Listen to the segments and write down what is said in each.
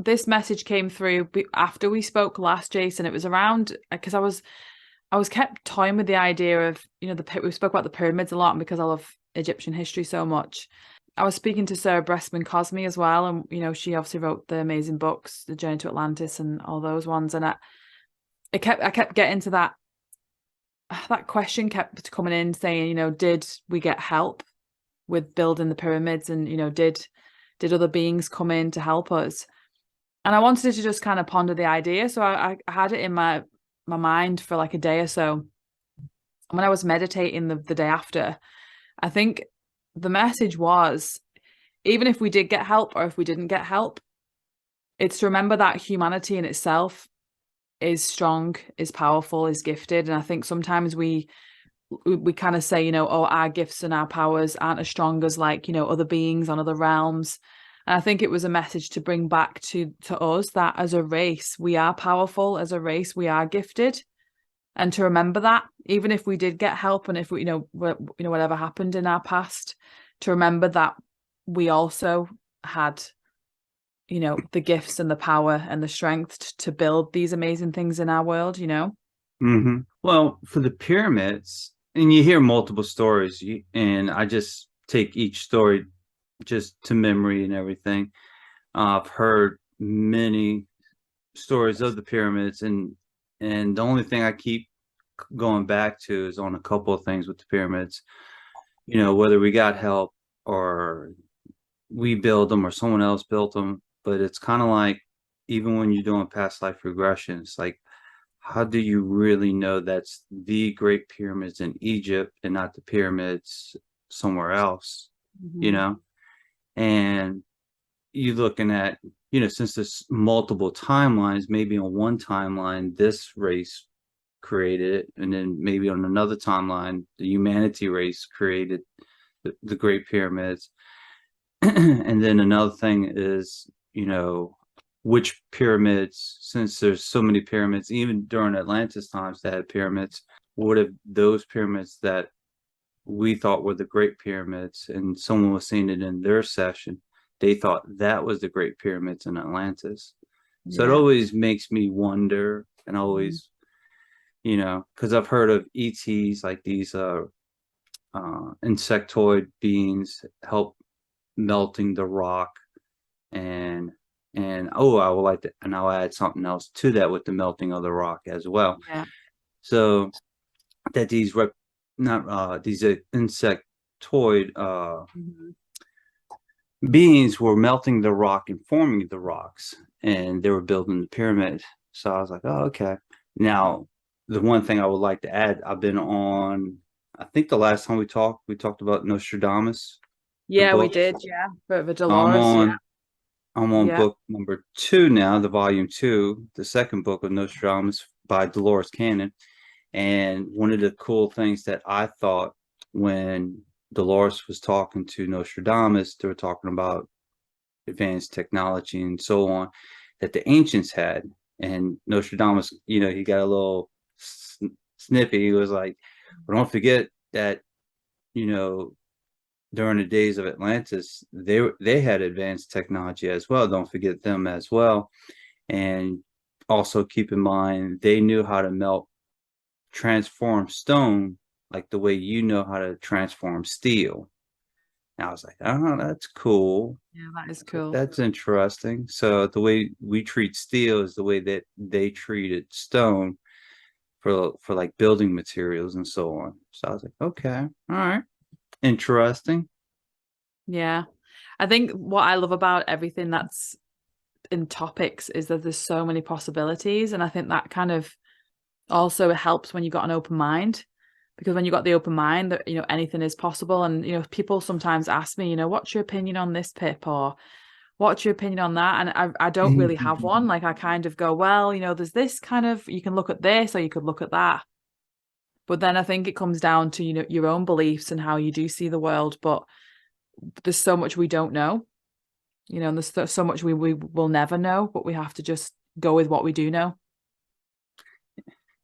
this message came through after we spoke last, Jason. It was around because I was kept toying with the idea of, we spoke about the pyramids a lot, and because I love Egyptian history so much, I was speaking to Sarah Bressman Cosme as well, and she obviously wrote the amazing books, The Journey to Atlantis and all those ones, and I kept getting to that question kept coming in saying, did we get help with building the pyramids, and did other beings come in to help us? And I wanted to just kind of ponder the idea, so I had it in my mind for like a day or so. And when I was meditating the day after, I think the message was, even if we did get help or if we didn't get help, it's to remember that humanity in itself is strong, is powerful, is gifted. And I think sometimes we kind of say, oh, our gifts and our powers aren't as strong as like, other beings on other realms. And I think it was a message to bring back to us that as a race, we are powerful. As a race, we are gifted. And to remember that, even if we did get help, and if we, whatever happened in our past, to remember that we also had, the gifts and the power and the strength to build these amazing things in our world, Mm-hmm. Well, for the pyramids, and you hear multiple stories, and I just take each story just to memory and everything. I've heard many stories of the pyramids, and the only thing I keep going back to is on a couple of things with the pyramids. Whether we got help or we build them or someone else built them, but it's kind of like, even when you're doing past life regressions, like, how do you really know that's the Great Pyramids in Egypt and not the pyramids somewhere else? Mm-hmm. And you're looking at, since there's multiple timelines, maybe on one timeline, this race created it, and then maybe on another timeline, the humanity race created the Great Pyramids. And then another thing is, which pyramids, since there's so many pyramids, even during Atlantis times that had pyramids, what if those pyramids that we thought were the Great Pyramids, and someone was seeing it in their session, they thought that was the Great Pyramids in Atlantis. So it Yeah. always makes me wonder, and always, because I've heard of ETs, like these insectoid beings help melting the rock, and oh, I would like to, and I'll add something else to that with the melting of the rock as well. Yeah. So that these these insectoid Mm-hmm. beings were melting the rock and forming the rocks, and they were building the pyramid. So I was like, oh, okay. Now, the one thing I would like to add, I've been on, I think the last time we talked about Nostradamus, the Yeah, we book. did. Yeah. But the I'm Dolores. Yeah. on I'm on Yeah. book number 2 now, the volume 2, the second book of Nostradamus by Dolores Cannon. And one of the cool things that I thought, when Dolores was talking to Nostradamus, they were talking about advanced technology and so on that the ancients had. And Nostradamus, he got a little snippy. He was like, well, don't forget that, you know, during the days of Atlantis, they had advanced technology as well. Don't forget them as well. And also keep in mind, they knew how to transform stone like the way you know how to transform steel. And I was like, oh, that's cool. Yeah, that is cool. That's interesting. So the way we treat steel is the way that they treated stone for like building materials and so on. So I was like, okay, all right, interesting. Yeah. I think what I love about everything that's in topics is that there's so many possibilities. And I think that kind of also helps when you've got an open mind. Because when you've got the open mind, that anything is possible. And people sometimes ask me, what's your opinion on this, Pip, or what's your opinion on that? And I don't really have one. Like, I kind of go, well, there's this kind of, you can look at this or you could look at that. But then I think it comes down to your own beliefs and how you do see the world. But there's so much we don't know, and there's so much we will never know, but we have to just go with what we do know.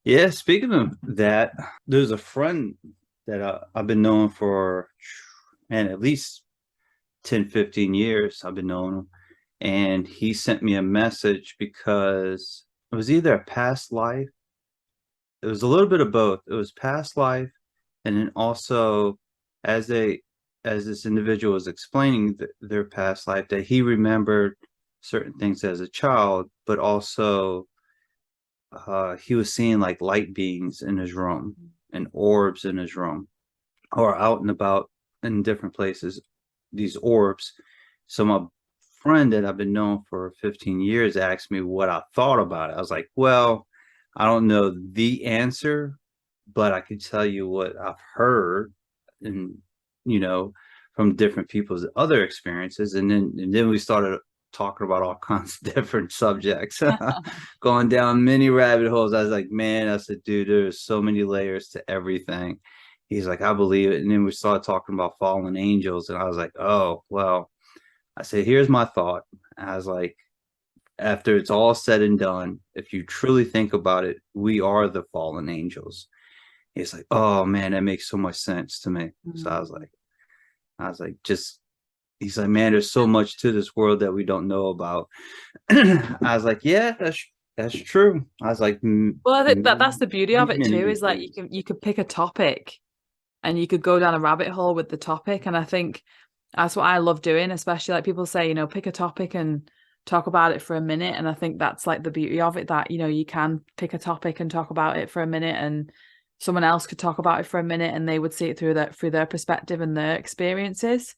Yeah, speaking of that, there's a friend that I've been knowing for, man, at least 10, 15 years. I've been knowing him. and he sent me a message because it was either a past life. It was a little bit of both. It was past life, and then also as they as this individual was explaining their past life, that he remembered certain things as a child, but also he was seeing like light beings in his room and orbs in his room or out and about in different places, these orbs. So my friend that I've been knowing for 15 years asked me what I thought about it. I was like, well, I don't know the answer, but I can tell you what I've heard and, you know, from different people's other experiences. And then we started talking about all kinds of different subjects, going down many rabbit holes. I was like, man, I said, dude, there's so many layers to everything. He's like, I believe it. And then we started talking about fallen angels. And I was like, oh, well, I said, here's my thought. I was like, after it's all said and done, if you truly think about it, we are the fallen angels. He's like, oh man, that makes so much sense to me. So I was like, just, he's like, man, there's so much to this world that we don't know about. I was like, yeah, that's true. I was like, well, I think that's the beauty of it too, is like things. you could pick a topic and you could go down a rabbit hole with the topic. And I think that's what I love doing, especially like people say, pick a topic and talk about it for a minute. And I think that's like the beauty of it, that, you can pick a topic and talk about it for a minute, and someone else could talk about it for a minute and they would see it through their perspective and their experiences.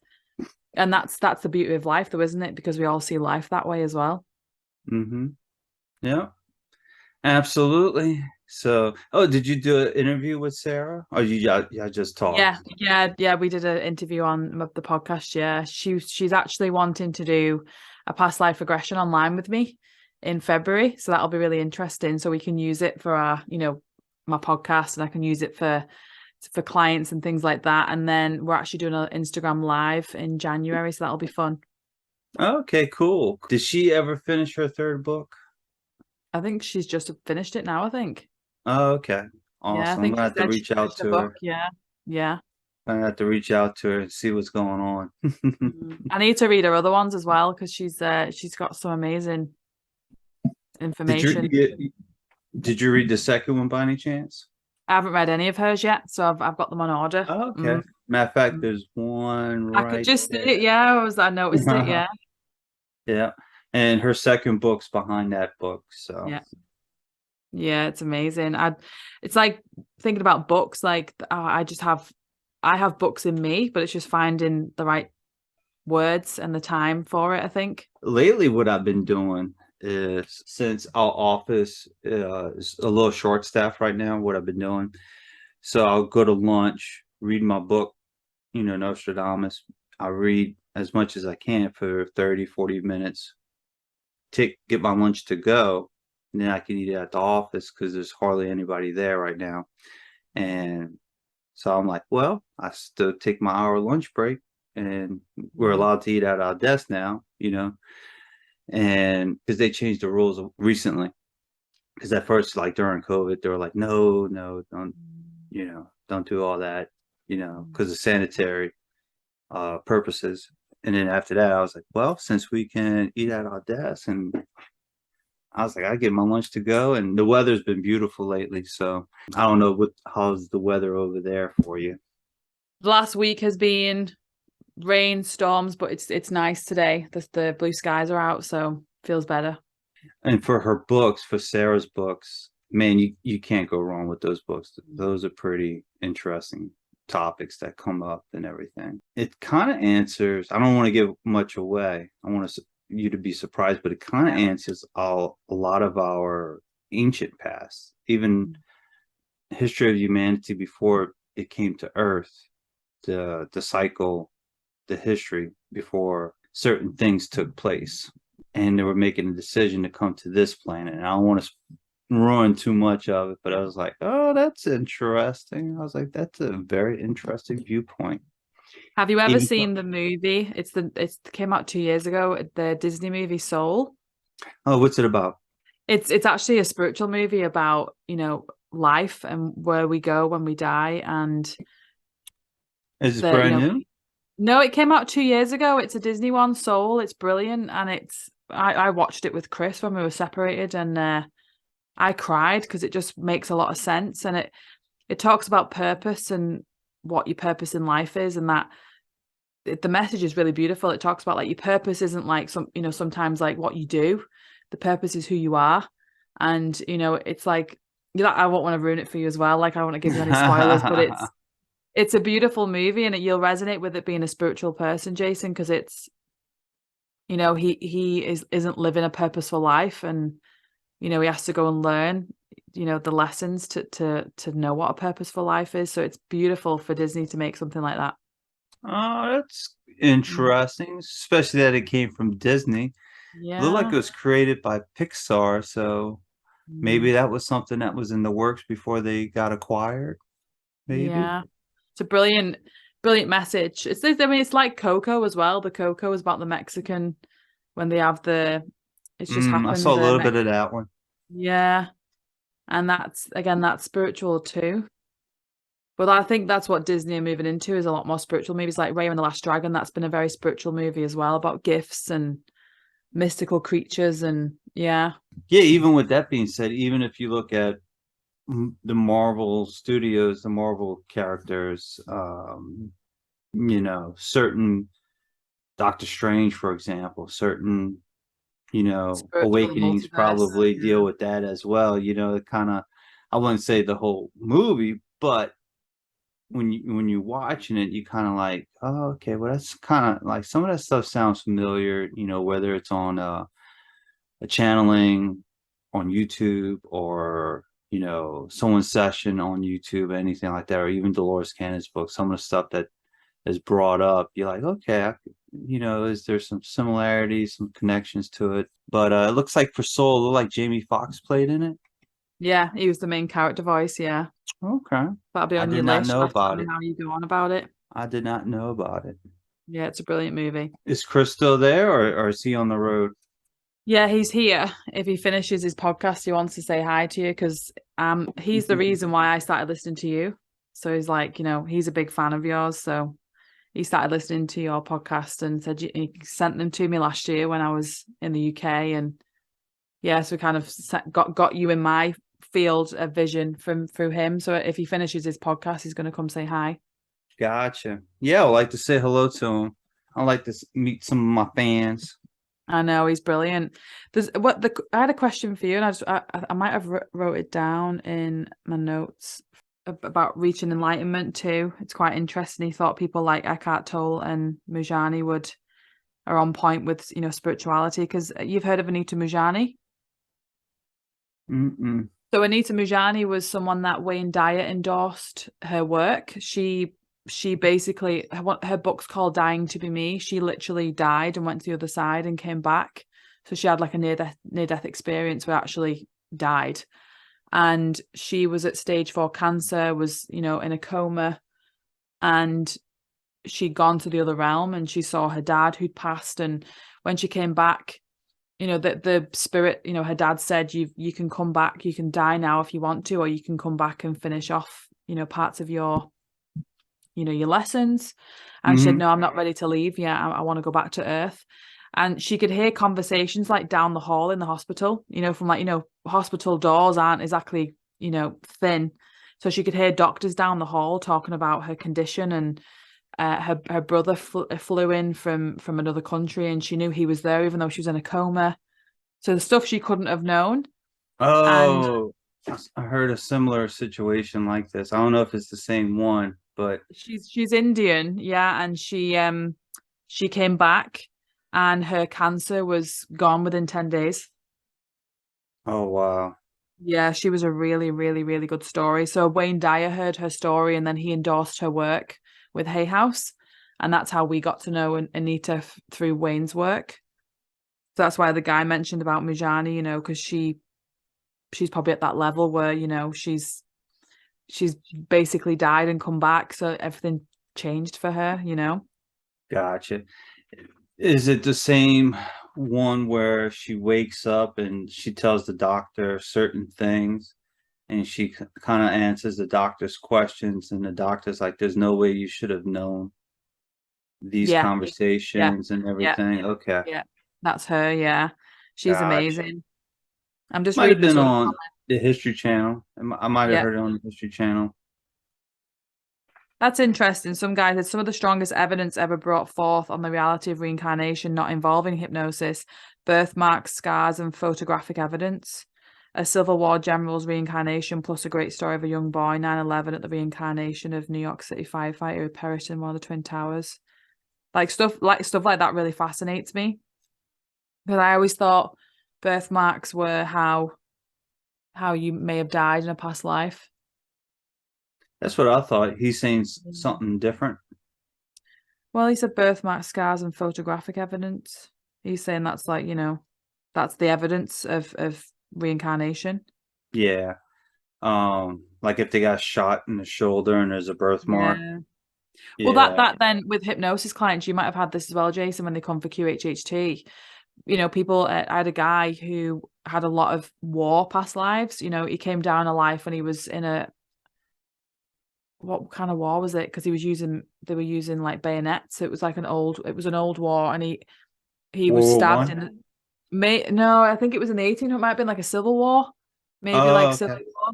And that's the beauty of life though, isn't it? Because we all see life that way as well. Mm-hmm. Yeah, absolutely. So, oh, did you do an interview with Sarah, or y'all just talked? Yeah. We did an interview on the podcast. Yeah, she's actually wanting to do a past life regression online with me in February, so that'll be really interesting. So we can use it for our, my podcast, and I can use it for clients and things like that. And then we're actually doing an Instagram live in January, so that'll be fun. Okay, cool. Did she ever finish her third book? I think she's just finished it now, I think. Oh, okay. Yeah, I Awesome. I'm think gonna she have to said she reach out finished the to her. book. Yeah. I'm gonna have to reach out to her and see what's going on. I need to read her other ones as well, because she's got some amazing Did information. did you read the second one by any chance? I haven't read any of hers yet, so I've got them on order. Oh, okay. Matter of fact, Mm. there's one I could right just see there. it. Yeah, I noticed it. Yeah. Yeah. And her second book's behind that book. So Yeah, it's amazing. It's like thinking about books. Like I have books in me, but it's just finding the right words and the time for it, I think. lately what I've been doing is, since our office is a little short staff right now, what I've been doing, so I'll go to lunch, read my book, Nostradamus. I read as much as I can for 30, 40 minutes, get my lunch to go, and then I can eat it at the office because there's hardly anybody there right now. And so I'm like, well, I still take my hour lunch break, and we're allowed to eat at our desk now, and because they changed the rules recently. Because at first, like during COVID, they were like, no, don't, don't do all that, because of sanitary purposes. And then after that, I was like, well, since we can eat at our desk, and I was like, I get my lunch to go, and the weather's been beautiful lately. So I don't know how's the weather over there for you. The last week has been rain, storms, but it's nice today. The blue skies are out, so feels better. And for her books, for Sarah's books, man, you can't go wrong with those books. Those are pretty interesting topics that come up and everything. It kind of answers, I don't want to give much away. I want you to be surprised, but it kind of answers a lot of our ancient past, even history of humanity before it came to Earth, the cycle, the history before certain things took place, and they were making a decision to come to this planet. And I don't want to ruin too much of it, but I was like, oh, that's interesting. I was like, that's a very interesting viewpoint. Have you ever seen the movie? It came out 2 years ago, the Disney movie Soul. Oh, what's it about? It's actually a spiritual movie about, life and where we go when we die. And is it brand new? No, it came out 2 years ago. It's a Disney one, Soul. It's brilliant, and I watched it with Chris when we were separated, and I cried because it just makes a lot of sense, and it talks about purpose and what your purpose in life is, and that the message is really beautiful. It talks about like your purpose isn't like sometimes like what you do. The purpose is who you are, and it's like I won't want to ruin it for you as well. Like I don't want to give you any spoilers, but it's a beautiful movie, and you'll resonate with it being a spiritual person, Jason, because it's he isn't living a purposeful life, and he has to go and learn the lessons to know what a purposeful life is. So it's beautiful for Disney to make something like that. Oh, that's Mm. interesting, especially that it came from Disney. It looked like Yeah. it was created by Pixar, so maybe Mm. that was something that was in the works before they got acquired, maybe. Yeah. It's a brilliant, brilliant message. It's like Coco as well. The Coco is about the Mexican when they have it's just I happened, saw a little bit of that one. yeah. And that's spiritual too. But I think that's what Disney are moving into, is a lot more spiritual movies like Raya and the Last Dragon. That's been a very spiritual movie as well, about gifts and mystical creatures, and yeah. Yeah, even with that being said, even if you look at the Marvel studios, the Marvel characters, certain Doctor Strange, for example, certain, Spiritual awakenings multiverse. probably deal Yeah. with that as well. It kind of, I wouldn't say the whole movie, but when you watching it, you kind of like, oh, okay, well, that's kind of like some of that stuff sounds familiar, whether it's on a channeling on YouTube or someone's session on YouTube, anything like that, or even Dolores Cannon's book. Some of the stuff that is brought up, you're like, okay, is there some similarities, some connections to it? But it looks like for Soul, it looked like Jamie Foxx played in it. Yeah, he was the main character voice, yeah. Okay, That'll be I on did your not list. know You'll have to let about me it. know how you go on about it. I did not know about it. Yeah, it's a brilliant movie. Is Chris still there, or is he on the road? Yeah, he's here. If he finishes his podcast, he wants to say hi to you because he's the reason why I started listening to you. So he's like, he's a big fan of yours. So he started listening to your podcast and said he sent them to me last year when I was in the UK, and yeah, so we kind of got you in my field of vision from through him. So if he finishes his podcast, he's going to come say hi. Gotcha. Yeah, I'd like to say hello to him. I like to meet some of my fans. I know he's brilliant. I had a question for you, and I might have wrote it down in my notes about reaching enlightenment too. It's quite interesting. He thought people like Eckhart Tolle and Mujani are on point with spirituality, because you've heard of Anita Mujani. Mm-mm. So Anita Mujani was someone that Wayne Dyer endorsed her work. She basically her book's called Dying to Be Me. She literally died and went to the other side and came back. So she had like a near death experience where actually died. And she was at stage 4 cancer, was in a coma, and she'd gone to the other realm, and she saw her dad who'd passed. And when she came back, the spirit, her dad said, you can come back, you can die now if you want to, or you can come back and finish off parts of your your lessons. And she said, Mm-hmm. no, I'm not ready to leave yet. I want to go back to Earth. And she could hear conversations like down the hall in the hospital, from like, hospital doors aren't exactly, thin. So she could hear doctors down the hall talking about her condition, and her brother flew in from another country, and she knew he was there even though she was in a coma. So the stuff she couldn't have known. And Oh, I heard a similar situation like this. I don't know if it's the same one, but she's Indian, yeah, and she came back, and her cancer was gone within 10 days. oh wow. Yeah, she was a really, really, really good story. So Wayne Dyer heard her story, and then he endorsed her work with Hay House. And that's how we got to know Anita through Wayne's work. So that's why the guy mentioned about Mujani, because she's probably at that level where, she's basically died and come back. So everything changed for her. Gotcha. Is it the same one where she wakes up and she tells the doctor certain things and she kind of answers the doctor's questions and the doctor's like, there's no way you should have known? these Yeah, yeah, conversations and yeah, everything. Okay. yeah. That's her. Yeah, she's Gotcha. amazing. I'm just Might have reading this been other on comment. the History Channel. I might have Yeah, heard it on the History Channel. that's interesting. Some guys said some of the strongest evidence ever brought forth on the reality of reincarnation not involving hypnosis, birthmarks, scars, and photographic evidence. A Civil War general's reincarnation, plus a great story of a young boy, 9/11 at the reincarnation of New York City firefighter who perished in one of the Twin Towers. Stuff like that really fascinates me. Because I always thought birthmarks were how you may have died in a past life. That's what I thought. He's saying Mm. something different. Well, he said birthmark scars and photographic evidence. He's saying that's like, that's the evidence of reincarnation. Yeah. Like if they got shot in the shoulder and there's a birthmark. Yeah. Well, that Yeah. that then with hypnosis clients, you might have had this as well, Jason, when they come for QHHT. People, I had a guy who had a lot of war past lives. He came down a life when he was in what kind of war was it? Because they were using like bayonets. So it was an old war, and he was World War stabbed One. in the May. No, I think it was in the 1800s. It might have been like a civil war, maybe Oh, like civil okay. war.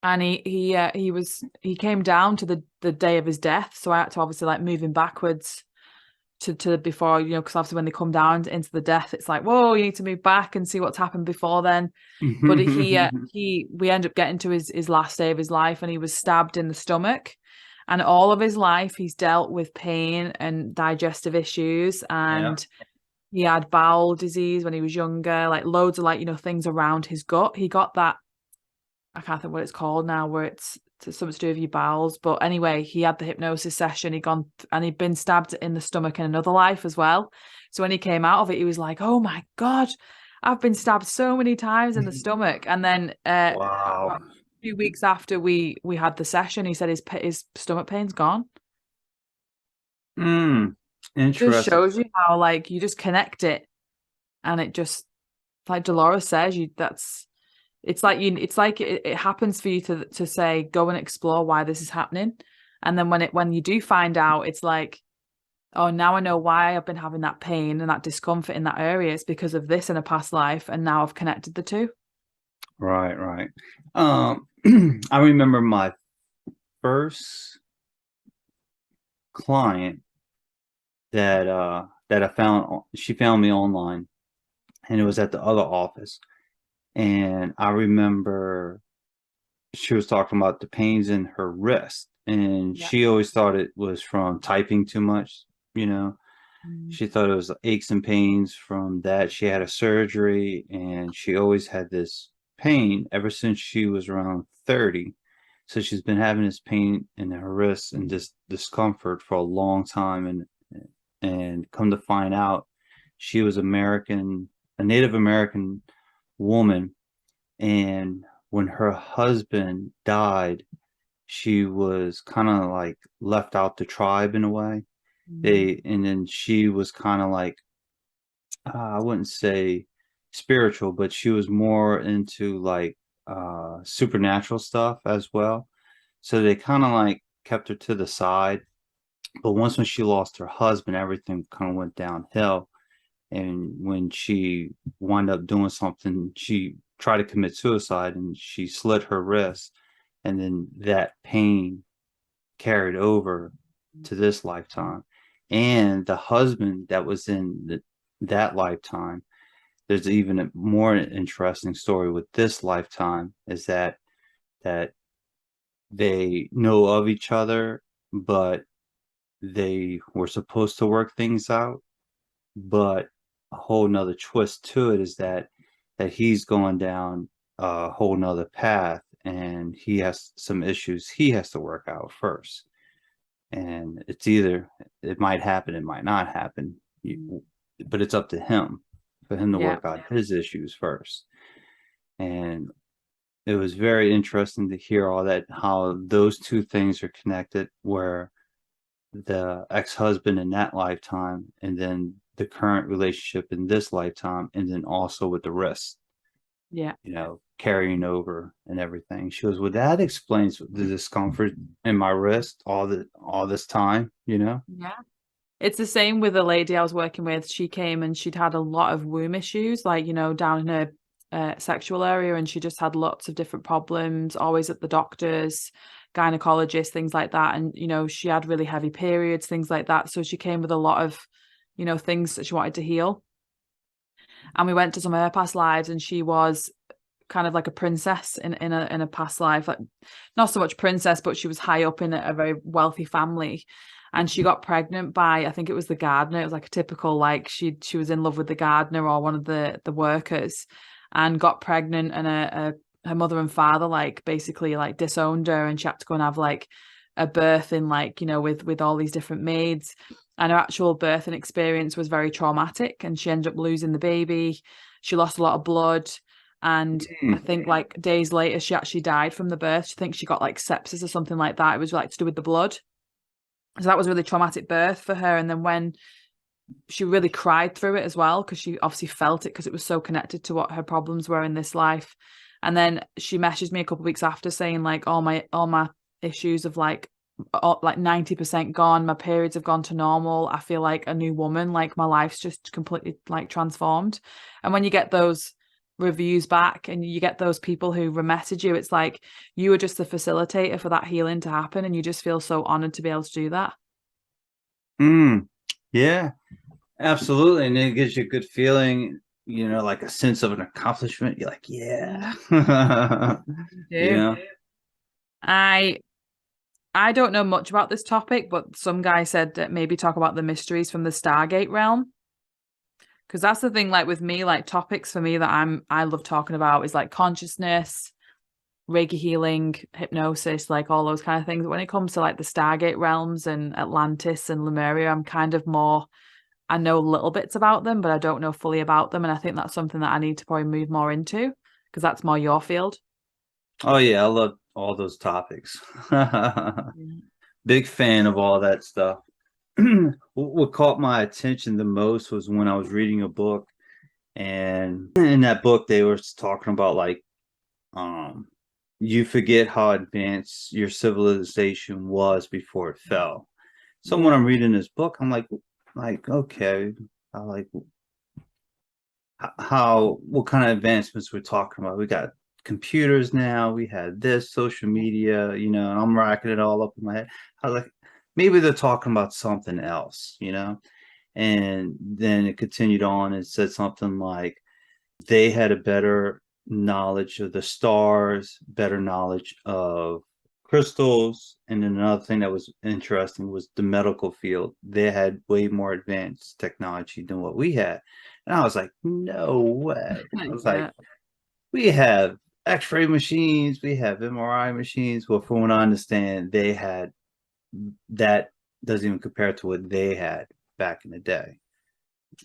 And he came down to the day of his death. So I had to obviously like move him backwards to before, because obviously when they come down into the death, it's like, whoa, you need to move back and see what's happened before then. But we end up getting to his last day of his life, and he was stabbed in the stomach. And all of his life, he's dealt with pain and digestive issues, Yeah. and he had bowel disease when he was younger, like loads of things around his gut. He got that, I can't think what it's called now, where it's something to do with your bowels. But anyway, he had the hypnosis session. And he'd been stabbed in the stomach in another life as well. So when he came out of it, he was like, "Oh my God, I've been stabbed so many times in the stomach." And then Wow. a few weeks after we had the session, he said his stomach pain's gone. Hmm. Just Interesting. shows you how you just connect it, and it just, like Dolores says, it happens for you to say, go and explore why this is happening. And then when you do find out, it's like, oh, now I know why I've been having that pain and that discomfort in that area. It's because of this in a past life, and now I've connected the two. Right, right. Um, I remember my first client that I found. She found me online, and it was at the other office. And I remember she was talking about the pains in her wrist, and Yeah. she always thought it was from typing too much, you know. Mm. She thought it was aches and pains from that. She had a surgery, and she always had this pain ever since she was around 30. So she's been having this pain in her wrists and this discomfort for a long time. And come to find out, she was American, a Native American woman. And when her husband died, she was kind of like left out the tribe in a way. Mm. And then she was kind of like, I wouldn't say spiritual, but she was more into like supernatural stuff as well. So they kind of like kept her to the side. But once when she lost her husband, everything kind of went downhill. And when she wound up doing something, she tried to commit suicide and she slit her wrist. And then that pain carried over to this lifetime. And the husband that was in that lifetime, there's even a more interesting story with this lifetime is that they know of each other, but they were supposed to work things out. But a whole nother twist to it is that he's going down a whole nother path, and he has some issues he has to work out first. And it's either it might happen, it might not happen, but it's up to him for him to Yeah. work out his issues first. And it was very interesting to hear all that, how those two things are connected, where the ex-husband in that lifetime and then the current relationship in this lifetime, and then also with the wrist, Yeah. carrying over and everything. She goes, well, that explains the discomfort in my wrist all this time. Yeah. It's the same with the lady I was working with. She came and she'd had a lot of womb issues, like, down in her sexual area, and she just had lots of different problems, always at the doctors, gynecologist, things like that. And, she had really heavy periods, things like that. So she came with a lot of, things that she wanted to heal. And we went to some of her past lives, and she was kind of like a princess in a past life, like not so much princess, but she was high up in a very wealthy family. And she got pregnant by, I think it was the gardener. It was like a typical, like she was in love with the gardener or one of the workers, and got pregnant, and her mother and father like basically like disowned her, and she had to go and have like a birth in like, with all these different maids. And her actual birthing experience was very traumatic, and she ended up losing the baby. She lost a lot of blood. And I think like days later, she actually died from the birth. She thinks she got like sepsis or something like that. It was like to do with the blood. So that was a really traumatic birth for her. And then when she really cried through it as well, because she obviously felt it, because it was so connected to what her problems were in this life. And then she messaged me a couple of weeks after saying like all my issues of like 90% gone. My periods have gone to normal. I feel like a new woman. Like my life's just completely like transformed. And when you get those reviews back and you get those people who message you, it's like you were just the facilitator for that healing to happen, and you just feel so honored to be able to do that. Yeah, absolutely. And it gives you a good feeling, like a sense of an accomplishment. You're like, yeah. Yeah. I don't know much about this topic, but some guy said that maybe talk about the mysteries from the Stargate realm. Because that's the thing, like with me, like topics for me that I love talking about is like consciousness, Reiki healing, hypnosis, like all those kind of things. But when it comes to like the Stargate realms and Atlantis and Lemuria, I'm kind of more, I know little bits about them, but I don't know fully about them. And I think that's something that I need to probably move more into, because that's more your field. Oh yeah, I love all those topics. Yeah. Big fan of all that stuff. What caught my attention the most was when I was reading a book, and in that book they were talking about like you forget how advanced your civilization was before it fell. So when I'm reading this book, I'm like okay, I like what kind of advancements we're talking about. We got computers now, we had this social media, and I'm racking it all up in my head. I was like, maybe they're talking about something else, and then it continued on and said something like they had a better knowledge of the stars, better knowledge of crystals. And then another thing that was interesting was the medical field. They had way more advanced technology than what we had. And I was like, no way. I was like, we have x-ray machines, we have MRI machines. Well, from what I understand, they had that doesn't even compare to what they had back in the day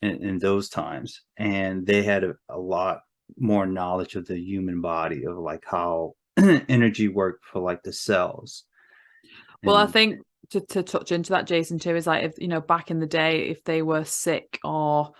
in those times. And they had a lot more knowledge of the human body, of like how energy worked for like the cells. Well, I think to touch into that, Jason, too, is like, if back in the day, if they were sick or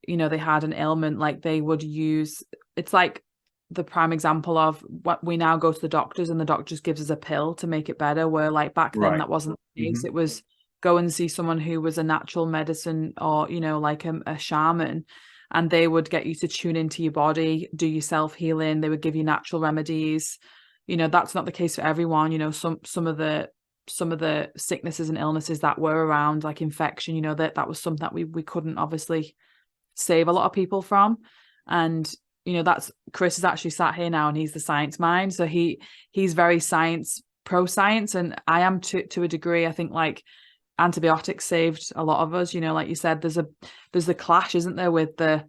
they had an ailment, like they would use, it's like the prime example of what we now go to the doctors and the doctor just gives us a pill to make it better, where like back then that wasn't the case. It was go and see someone who was a natural medicine or like a shaman, and they would get you to tune into your body, do your self-healing. They would give you natural remedies. That's not the case for everyone. Some of the sicknesses and illnesses that were around, like infection, that was something that we couldn't obviously save a lot of people from. And that's Chris is actually sat here now, and he's the science mind, so he's very pro science, and I am to a degree. I think like antibiotics saved a lot of us, like you said, there's the clash, isn't there, with the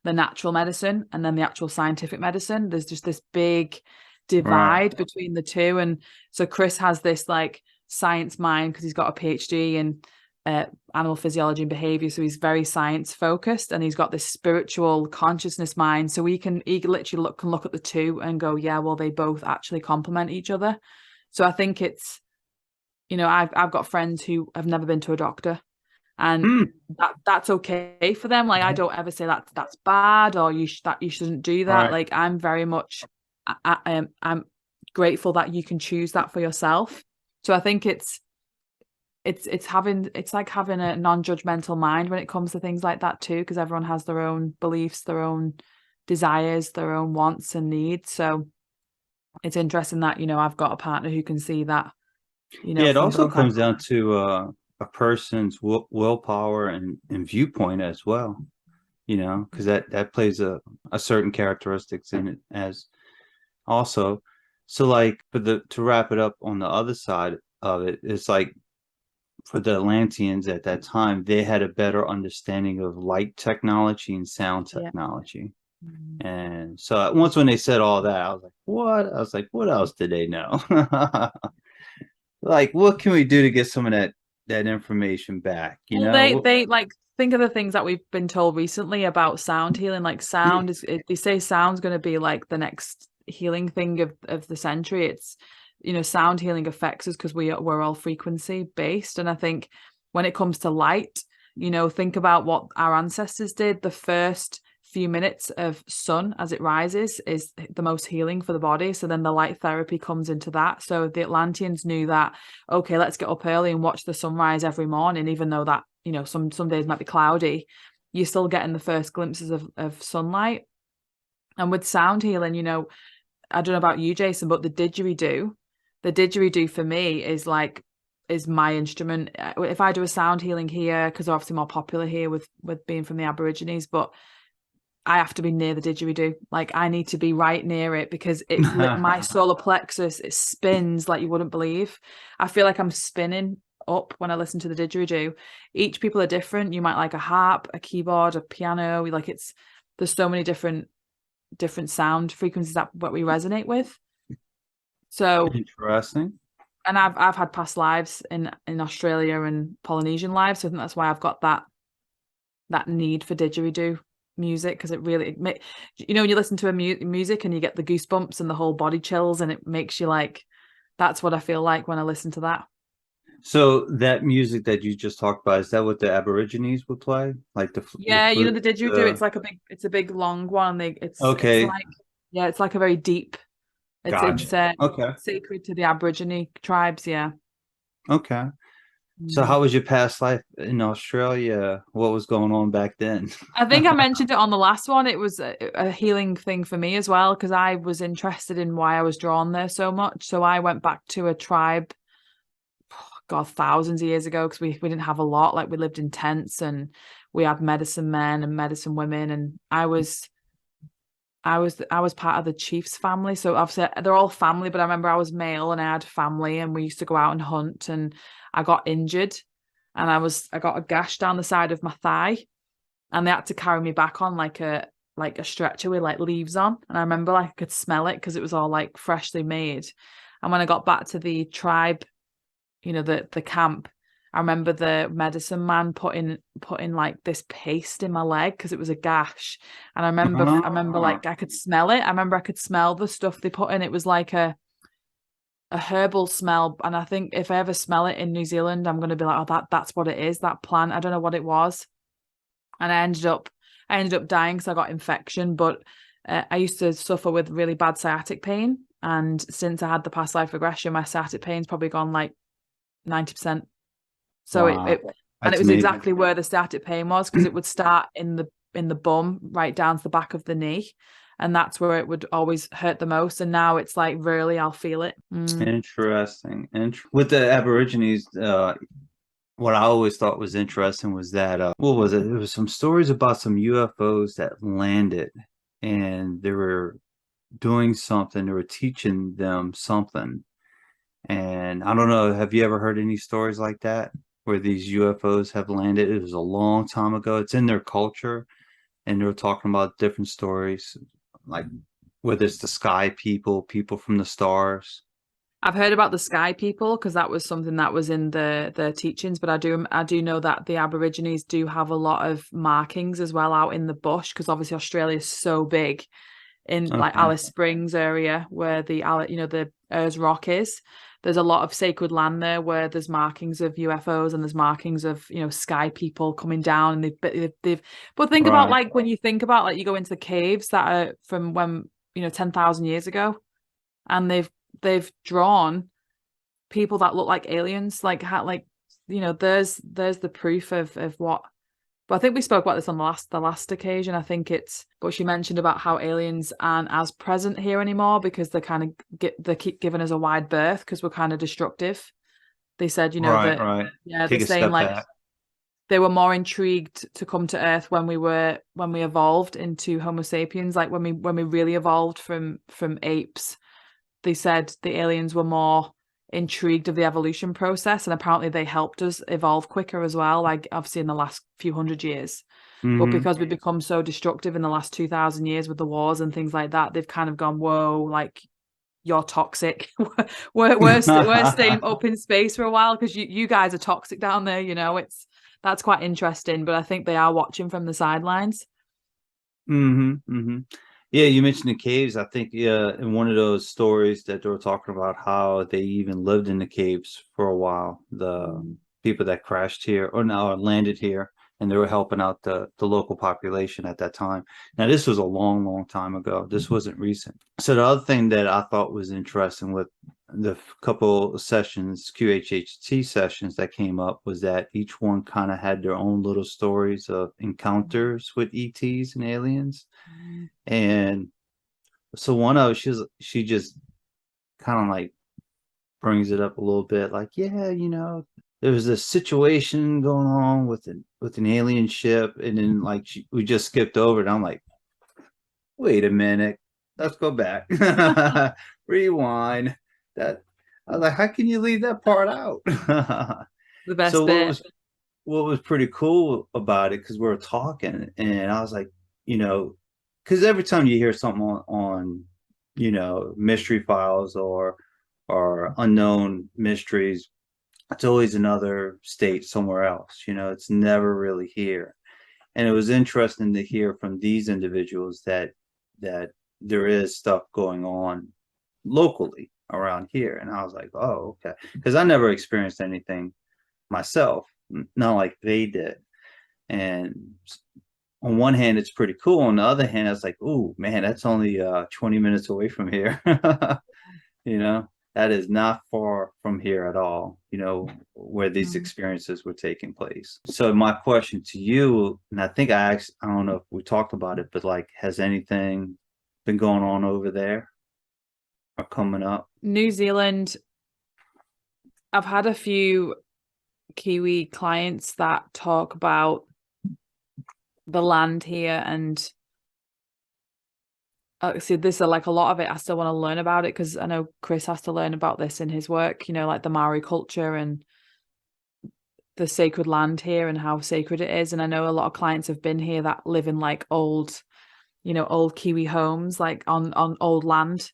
natural medicine and then the actual scientific medicine. There's just this big divide between the two. And so Chris has this like science mind because he's got a PhD in animal physiology and behavior, so he's very science focused, and he's got this spiritual consciousness mind, so he literally can look at the two and go, yeah, well, they both actually complement each other. So I think it's I've got friends who have never been to a doctor, and that's okay for them. Like I don't ever say that's bad, or you shouldn't do that. Like I'm very much I'm grateful that you can choose that for yourself. So I think it's like having a non-judgmental mind when it comes to things like that too, because everyone has their own beliefs, their own desires, their own wants and needs. So it's interesting that, I've got a partner who can see that, Yeah, it from also both sides. comes down to a person's willpower and viewpoint as well, because that plays a certain characteristics in it as also. So like to wrap it up on the other side of it, it's like for the Atlanteans at that time, they had a better understanding of light technology and sound Yeah. technology. Mm. And so once when they said all that, I was like, what? I was like, what else did they know? Like, what can we do to get some of that information back? Well, they like think of the things that we've been told recently about sound healing. Like sound they say sound's going to be like the next healing thing of the century. It's sound healing affects us because we're all frequency based, and I think when it comes to light, think about what our ancestors did. The first few minutes of sun as it rises is the most healing for the body. So then the light therapy comes into that. So the Atlanteans knew that, okay, let's get up early and watch the sunrise every morning, even though that, some days might be cloudy, you're still getting the first glimpses of sunlight. And with sound healing, I don't know about you, Jason, but the didgeridoo for me is my instrument. If I do a sound healing here, because obviously more popular here with being from the Aborigines, but I have to be near the didgeridoo. Like I need to be right near it because my solar plexus, it spins like you wouldn't believe. I feel like I'm spinning up when I listen to the didgeridoo. Each people are different. You might like a harp, a keyboard, a piano. There's so many different sound frequencies that what we resonate with. So Interesting. and I've had past lives in Australia and Polynesian lives, so I think that's why I've got that need for didgeridoo music, because it really when you listen to a music and you get the goosebumps and the whole body chills, and it makes you like, that's what I feel like when I listen to that. So that music that you just talked about, is that what the Aborigines would play? Like the Yeah, flute? the didgeridoo, it's a big long one. It's Okay, like, yeah, it's like a very deep, it's gotcha. Okay, sacred to the Aborigine tribes. Yeah. okay. So Mm. how was your past life in Australia? What was going on back then? I think I mentioned it on the last one. It was a healing thing for me as well, because I was interested in why I was drawn there so much. So I went back to a tribe, God, thousands of years ago, because we didn't have a lot. Like we lived in tents and we had medicine men and medicine women, and I was part of the chief's family. So obviously they're all family, but I remember I was male and I had family, and we used to go out and hunt, and I got injured, and I got a gash down the side of my thigh, and they had to carry me back on like a stretcher with like leaves on. And I remember like I could smell it because it was all like freshly made. And when I got back to the tribe, the camp, I remember the medicine man putting like this paste in my leg because it was a gash. And I remember Ah, like I could smell it. I remember I could smell the stuff they put in. It was like a herbal smell. And I think if I ever smell it in New Zealand, I'm gonna be like, oh, that's what it is, that plant. I don't know what it was. And I ended up dying because I got infection. But I used to suffer with really bad sciatic pain. And since I had the past life regression, my sciatic pain's probably gone like 90%. So wow, it that's was amazing. exactly where the static pain was, because it would start in the bum right down to the back of the knee, and that's where it would always hurt the most. And now it's like rarely I'll feel it. Interesting. And with the Aborigines, what I always thought was interesting was that what was it? There was some stories about some UFOs that landed, and they were doing something. They were teaching them something. And I don't know, have you ever heard any stories like that where these UFOs have landed? It was a long time ago. It's in their culture, and they were talking about different stories, like whether it's the sky people, people from the stars. I've heard about the sky people because that was something that was in the teachings, but I do know that the Aborigines do have a lot of markings as well out in the bush, because obviously Australia is so big, in like Okay. Alice Springs area where the Ayers Rock is. There's a lot of sacred land there where there's markings of UFOs, and there's markings of sky people coming down, and they've but think about, Right. like, when you think about, like, you go into the caves that are from when 10,000 years ago, and they've drawn people that look like aliens, like there's the proof of what. But I think we spoke about this on the last occasion. I think but she mentioned about how aliens aren't as present here anymore because they keep giving us a wide berth because we're kind of destructive. They said, Right, that right. yeah, they're Take a saying step like back. they were more intrigued to come to Earth when we evolved into Homo sapiens, like when we really evolved from apes. They said the aliens were more intrigued of the evolution process, and apparently they helped us evolve quicker as well, like obviously in the last few hundred years. But Hmm. because we've become so destructive in the last 2,000 years with the wars and things like that, they've kind of gone, whoa, like you're toxic. we're staying up in space for a while because you guys are toxic down there. That's quite interesting. But I think they are watching from the sidelines. Yeah, you mentioned the caves. I think in one of those stories that they were talking about how they even lived in the caves for a while. The people that crashed here or now landed here, and they were helping out the local population at that time. Now, this was a long, long time ago. This wasn't recent. So the other thing that I thought was interesting with the couple of sessions, QHHT sessions that came up, was that each one kind of had their own little stories of encounters with ETs and aliens. And so one of she just kind of like brings it up a little bit, like, yeah, there was this situation going on with an alien ship, and then like we just skipped over it. I'm like, wait a minute, let's go back, rewind. That I was like, how can you leave that part out? The So best bit. what was pretty cool about it, because we were talking, and I was like, because every time you hear something on mystery files or unknown mysteries, it's always another state somewhere else. It's never really here. And it was interesting to hear from these individuals that there is stuff going on locally around here. And I was like, oh, okay, because I never experienced anything myself, not like they did. And on one hand, it's pretty cool. On the other hand, it's like, oh man, that's only 20 minutes away from here. you know, that is not far from here at all, where these experiences were taking place. So my question to you, and I think I don't know if we talked about it, but like, has anything been going on over there or coming up? New Zealand, I've had a few Kiwi clients that talk about the land here, and see, this is like a lot of it. I still want to learn about it because I know Chris has to learn about this in his work, like the Maori culture and the sacred land here and how sacred it is. And I know a lot of clients have been here that live in like old Kiwi homes, like on old land.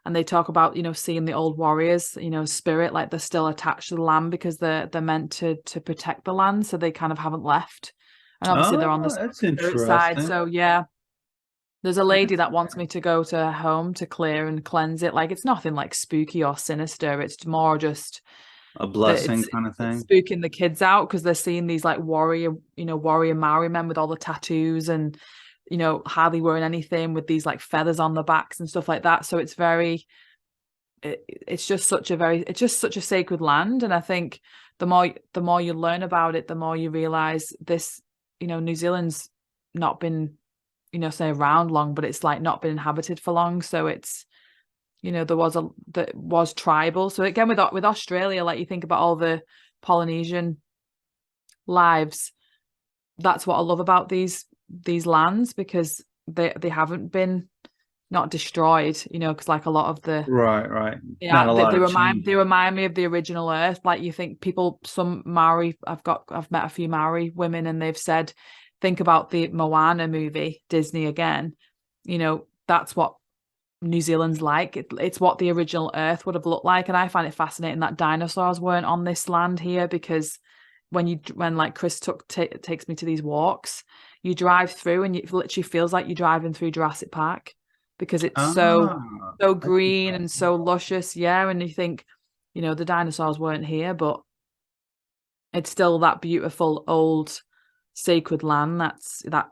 And they talk about, seeing the old warriors, spirit, like they're still attached to the land because they're meant to protect the land. So they kind of haven't left. And obviously they're on the Oh, that's spirit side. interesting. So yeah, there's a lady that wants me to go to her home to clear and cleanse it. Like it's nothing like spooky or sinister. It's more just A that blessing kind of it's thing. spooking the kids out because they're seeing these like warrior Maori men with all the tattoos and hardly wearing anything with these like feathers on the backs and stuff like that. So it's just such a sacred land. And I think the more you learn about it, the more you realize this, New Zealand's not been, say around long, but it's like not been inhabited for long. So it's, that was tribal. So again, with Australia, like you think about all the Polynesian lives, that's what I love about these lands, because they haven't been not destroyed, because like a lot of the Right. Not yeah a lot they of remind me of the original Earth. Like you think some Maori, I've met a few Maori women, and they've said, think about the Moana movie, Disney again, that's what New Zealand's like. It's what the original Earth would have looked like. And I find it fascinating that dinosaurs weren't on this land here, because when like Chris takes me to these walks, you drive through and it literally feels like you're driving through Jurassic Park, because it's Ah, so that's green and interesting. so luscious. Yeah. And you think, the dinosaurs weren't here, but it's still that beautiful old sacred land that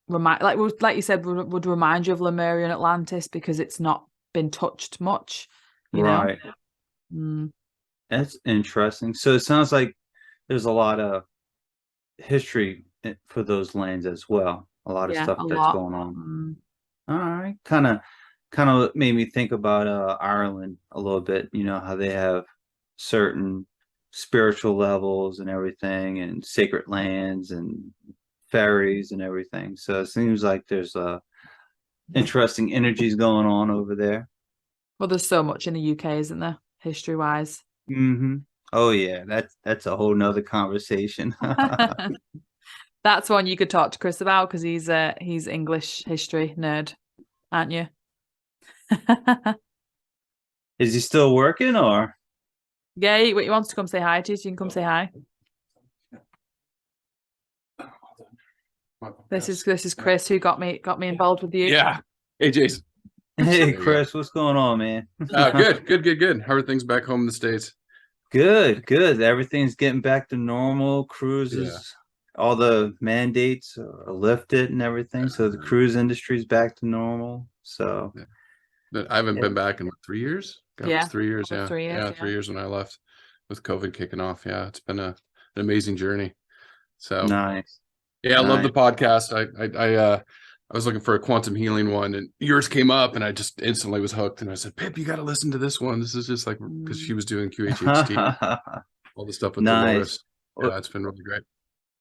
like you said would remind you of Lemuria and Atlantis, because it's not been touched much. Right. Mm. That's interesting. So it sounds like there's a lot of history for those lands as well. A lot of Yeah, stuff a that's lot. going on. All right, kind of made me think about Ireland a little bit. You know how they have certain spiritual levels and everything, and sacred lands and fairies and everything. So it seems like there's interesting energies going on over there. Well, there's so much in the UK, isn't there, history-wise? Hmm. Oh yeah, that's a whole nother conversation. That's one you could talk to Chris about because he's English history nerd, aren't you? Is he still working or? Yeah, he wants to come say hi to you, so you can come say hi. This is Chris who got me involved with you. Yeah. Hey, Jason. Hey Chris, what's going on, man? Good. How are things back home in the States? Good. Everything's getting back to normal. Cruises, all the mandates are lifted and everything. So the cruise industry is back to normal. So But I haven't been back in 3 years. God, Yeah, it's 3 years. Yeah. 3 years. Yeah, 3 years when I left with COVID kicking off. Yeah, it's been an amazing journey. So nice. yeah, I love the Nice. podcast. I was looking for a quantum healing one, and yours came up, and I just instantly was hooked. And I said, Pip, you got to listen to this one. This is just like because she was doing QHHT, all the stuff with Nice. Dolores. Yeah, it's been really great.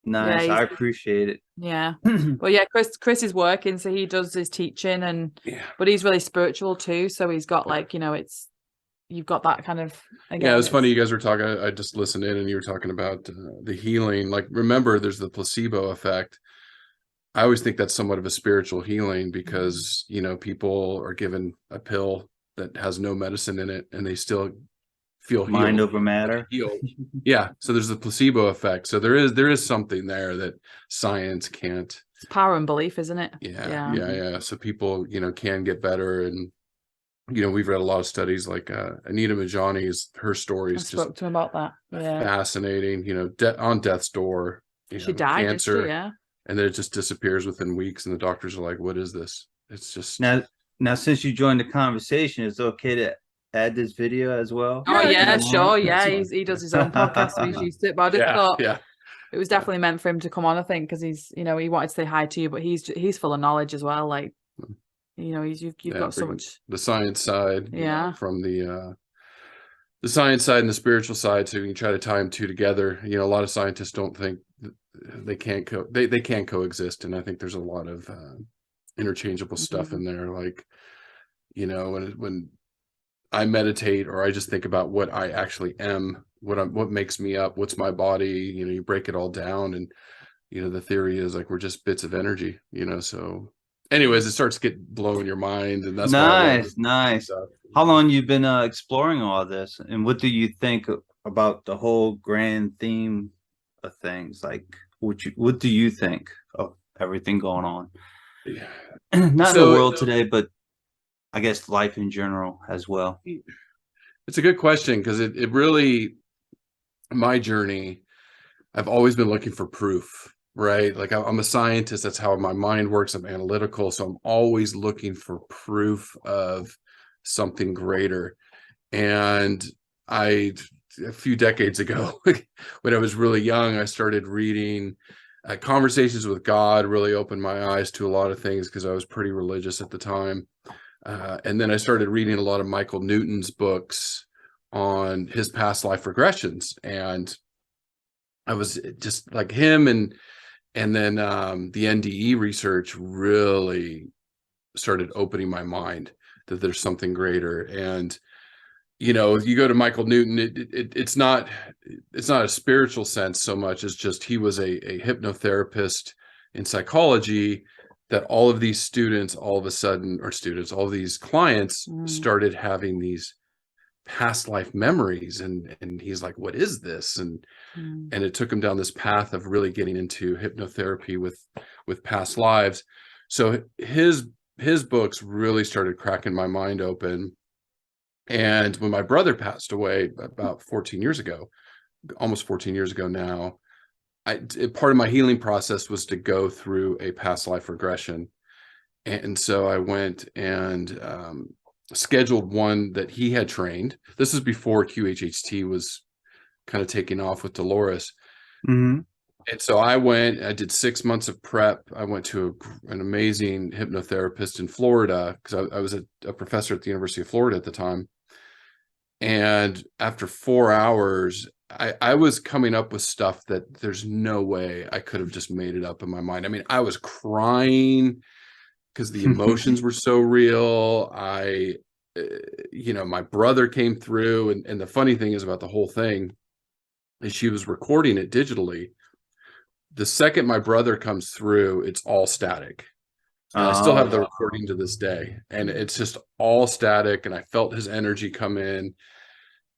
Nice. Yeah, I appreciate it. Yeah. Well, yeah, Chris is working, so he does his teaching and Yeah. but he's really spiritual too. So he's got like, you've got that kind of Yeah, it's funny you guys were talking. I just listened in, and you were talking about the healing. Like, remember, there's the placebo effect. I always think that's somewhat of a spiritual healing because people are given a pill that has no medicine in it, and they still feel Mind healed. over matter. Yeah, so there's the placebo effect. So there is something there that science can't. It's power and belief, isn't it? Yeah. So people, can get better, and we've read a lot of studies like Anita Majani's, her story I is spoke just to him about that. Yeah. fascinating. On death's door, She died, cancer, did she? Yeah. and then it just disappears within weeks, and the doctors are like, "What is this?" It's just Now since you joined the conversation, it's okay to add this video as well. Oh yeah, that's sure. fine. Yeah, That's he does his own podcast, so he's used to it. But I just thought yeah. it was definitely meant for him to come on, I think, because he's, he wanted to say hi to you, but he's full of knowledge as well. Like, you've got so much. The science side, Yeah. from the science side and the spiritual side, so you can try to tie them two together. A lot of scientists don't think they can't they can coexist, and I think there's a lot of interchangeable stuff in there. Like, when I meditate, or I just think about what I actually am, what makes me up, what's my body, you break it all down, and the theory is like we're just bits of energy, so anyways, it starts to get blowing your mind, and that's Nice. How long you been exploring all this, and what do you think about the whole grand theme of things? Like, what do you think of everything going on? Yeah. Not in the world today, but I guess life in general as well. It's a good question, because it really, my journey, I've always been looking for proof, right? Like, I'm a scientist. That's how my mind works. I'm analytical. So I'm always looking for proof of something greater. And a few decades ago, when I was really young, I started reading Conversations with God. Really opened my eyes to a lot of things because I was pretty religious at the time. And then I started reading a lot of Michael Newton's books on his past life regressions, and I was just like him. And then the NDE research really started opening my mind that there's something greater. And you go to Michael Newton, it's not a spiritual sense so much as just he was a hypnotherapist in psychology, that all of these students all of a sudden, or students, all of these clients started having these past life memories, and he's like, what is this? And it took him down this path of really getting into hypnotherapy with past lives. So his books really started cracking my mind open. And when my brother passed away about 14 years ago, almost 14 years ago now, part of my healing process was to go through a past life regression. And so I went and scheduled one that he had trained. This is before QHHT was kind of taking off with Dolores. Hmm. And so I did 6 months of prep. I went to an amazing hypnotherapist in Florida because I was a professor at the University of Florida at the time. And after 4 hours, I was coming up with stuff that there's no way I could have just made it up in my mind. I mean, I was crying because the emotions were so real. My brother came through, and the funny thing is about the whole thing is she was recording it digitally. The second my brother comes through, it's all static. And I still have the recording to this day. And it's just all static. And I felt his energy come in.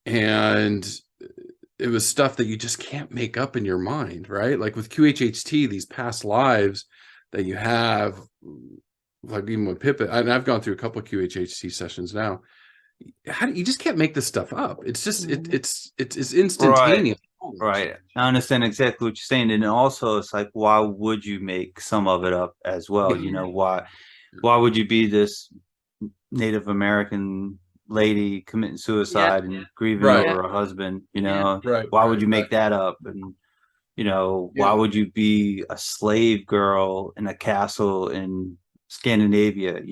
And it was stuff that you just can't make up in your mind, right? Like with QHHT, these past lives that you have, like even with Pippa, and I've gone through a couple of QHHT sessions now. You just can't make this stuff up. It's just it's instantaneous. Right. I understand exactly what you're saying. And also it's like, why would you make some of it up as well? You know, why would you be this Native American lady committing suicide and grieving over her husband? You know, why would you make that up? And why would you be a slave girl in a castle in Scandinavia?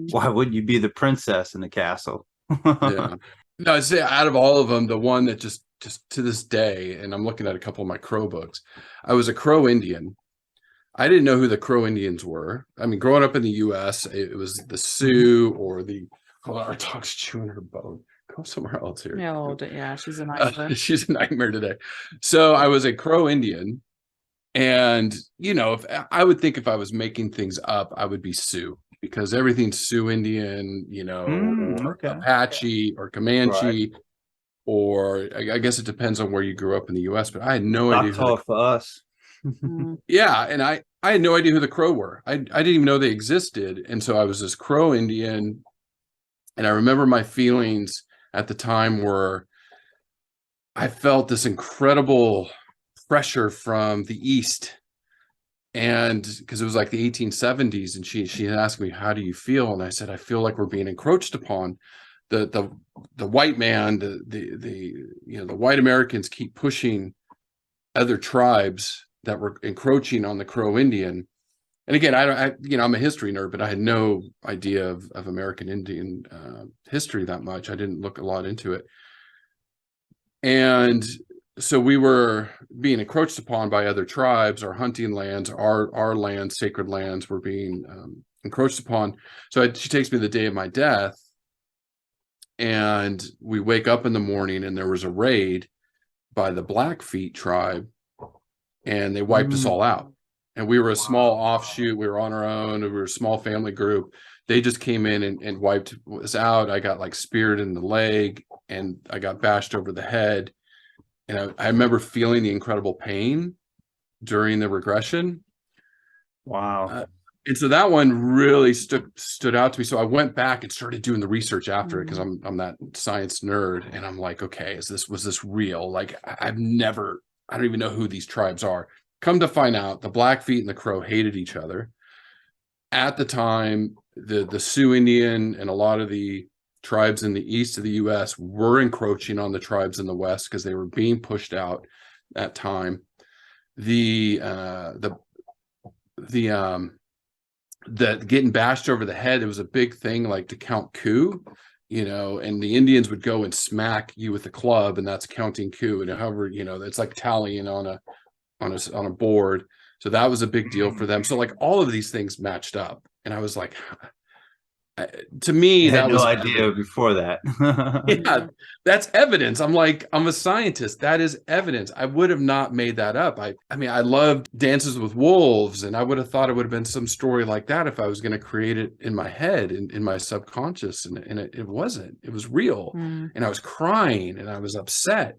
Why wouldn't you be the princess in the castle? Yeah. No, I'd say out of all of them, the one that just to this day, and I'm looking at a couple of my Crow books, I was a Crow Indian. I didn't know who the Crow Indians were. I mean, growing up in the US, it was the Sioux or our dog's chewing her bone. Go somewhere else here. Yeah, she's a nightmare. She's a nightmare today. So I was a Crow Indian. And, if I would think if I was making things up, I would be Sioux, because everything's Sioux Indian, or Apache or Comanche, or I guess it depends on where you grew up in the US, but I had no idea. For us. Yeah. And I had no idea who the Crow were. I didn't even know they existed. And so I was this Crow Indian. And I remember my feelings at the time were I felt this incredible pressure from the East. And because it was like the 1870s, and she had asked me, how do you feel? And I said, I feel like we're being encroached upon. The white man, the white Americans keep pushing other tribes that were encroaching on the Crow Indian. And again, I'm a history nerd, but I had no idea of American Indian history that much. I didn't look a lot into it. And so we were being encroached upon by other tribes. Our hunting lands, our lands, sacred lands, were being encroached upon. So she takes me the day of my death, and we wake up in the morning, and there was a raid by the Blackfeet tribe, and they wiped us all out. And we were a small offshoot. We were on our own. We were a small family group. They just came in and wiped us out. I got speared in the leg, and I got bashed over the head. And I remember feeling the incredible pain during the regression. Wow. And so that one really stood out to me. So I went back and started doing the research after it, because I'm that science nerd. And I'm like, okay, was this real? Like, I don't even know who these tribes are. Come to find out, the Blackfeet and the Crow hated each other. At the time, the Sioux Indian and a lot of the tribes in the east of the U.S. were encroaching on the tribes in the west because they were being pushed out at time. The getting bashed over the head, it was a big thing, like to count coup, and the Indians would go and smack you with a club, and that's counting coup. And however, it's like tallying on a board. So that was a big deal for them. So like all of these things matched up, and I was like, to me, that was no idea before that. Yeah, that's evidence. I'm a scientist. That is evidence. I would have not made that up. I mean, I loved Dances with Wolves, and I would have thought it would have been some story like that if I was going to create it in my head, in my subconscious, and it wasn't. It was real, and I was crying, and I was upset.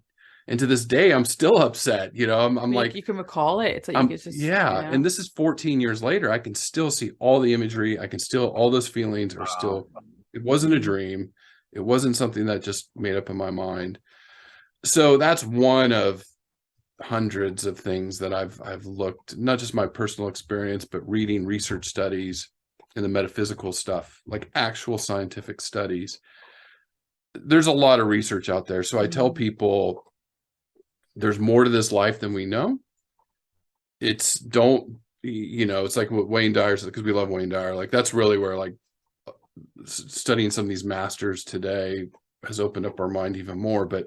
And to this day, I'm still upset. I'm like, you can recall it. It's like it's just, yeah. And this is 14 years later. I can still see all the imagery. All those feelings are still. It wasn't a dream. It wasn't something that just made up in my mind. So that's one of hundreds of things that I've looked, not just my personal experience, but reading research studies and the metaphysical stuff, like actual scientific studies. There's a lot of research out there. So I tell people, there's more to this life than we know. It's it's like what Wayne Dyer said, because we love Wayne Dyer. Like that's really where like studying some of these masters today has opened up our mind even more. But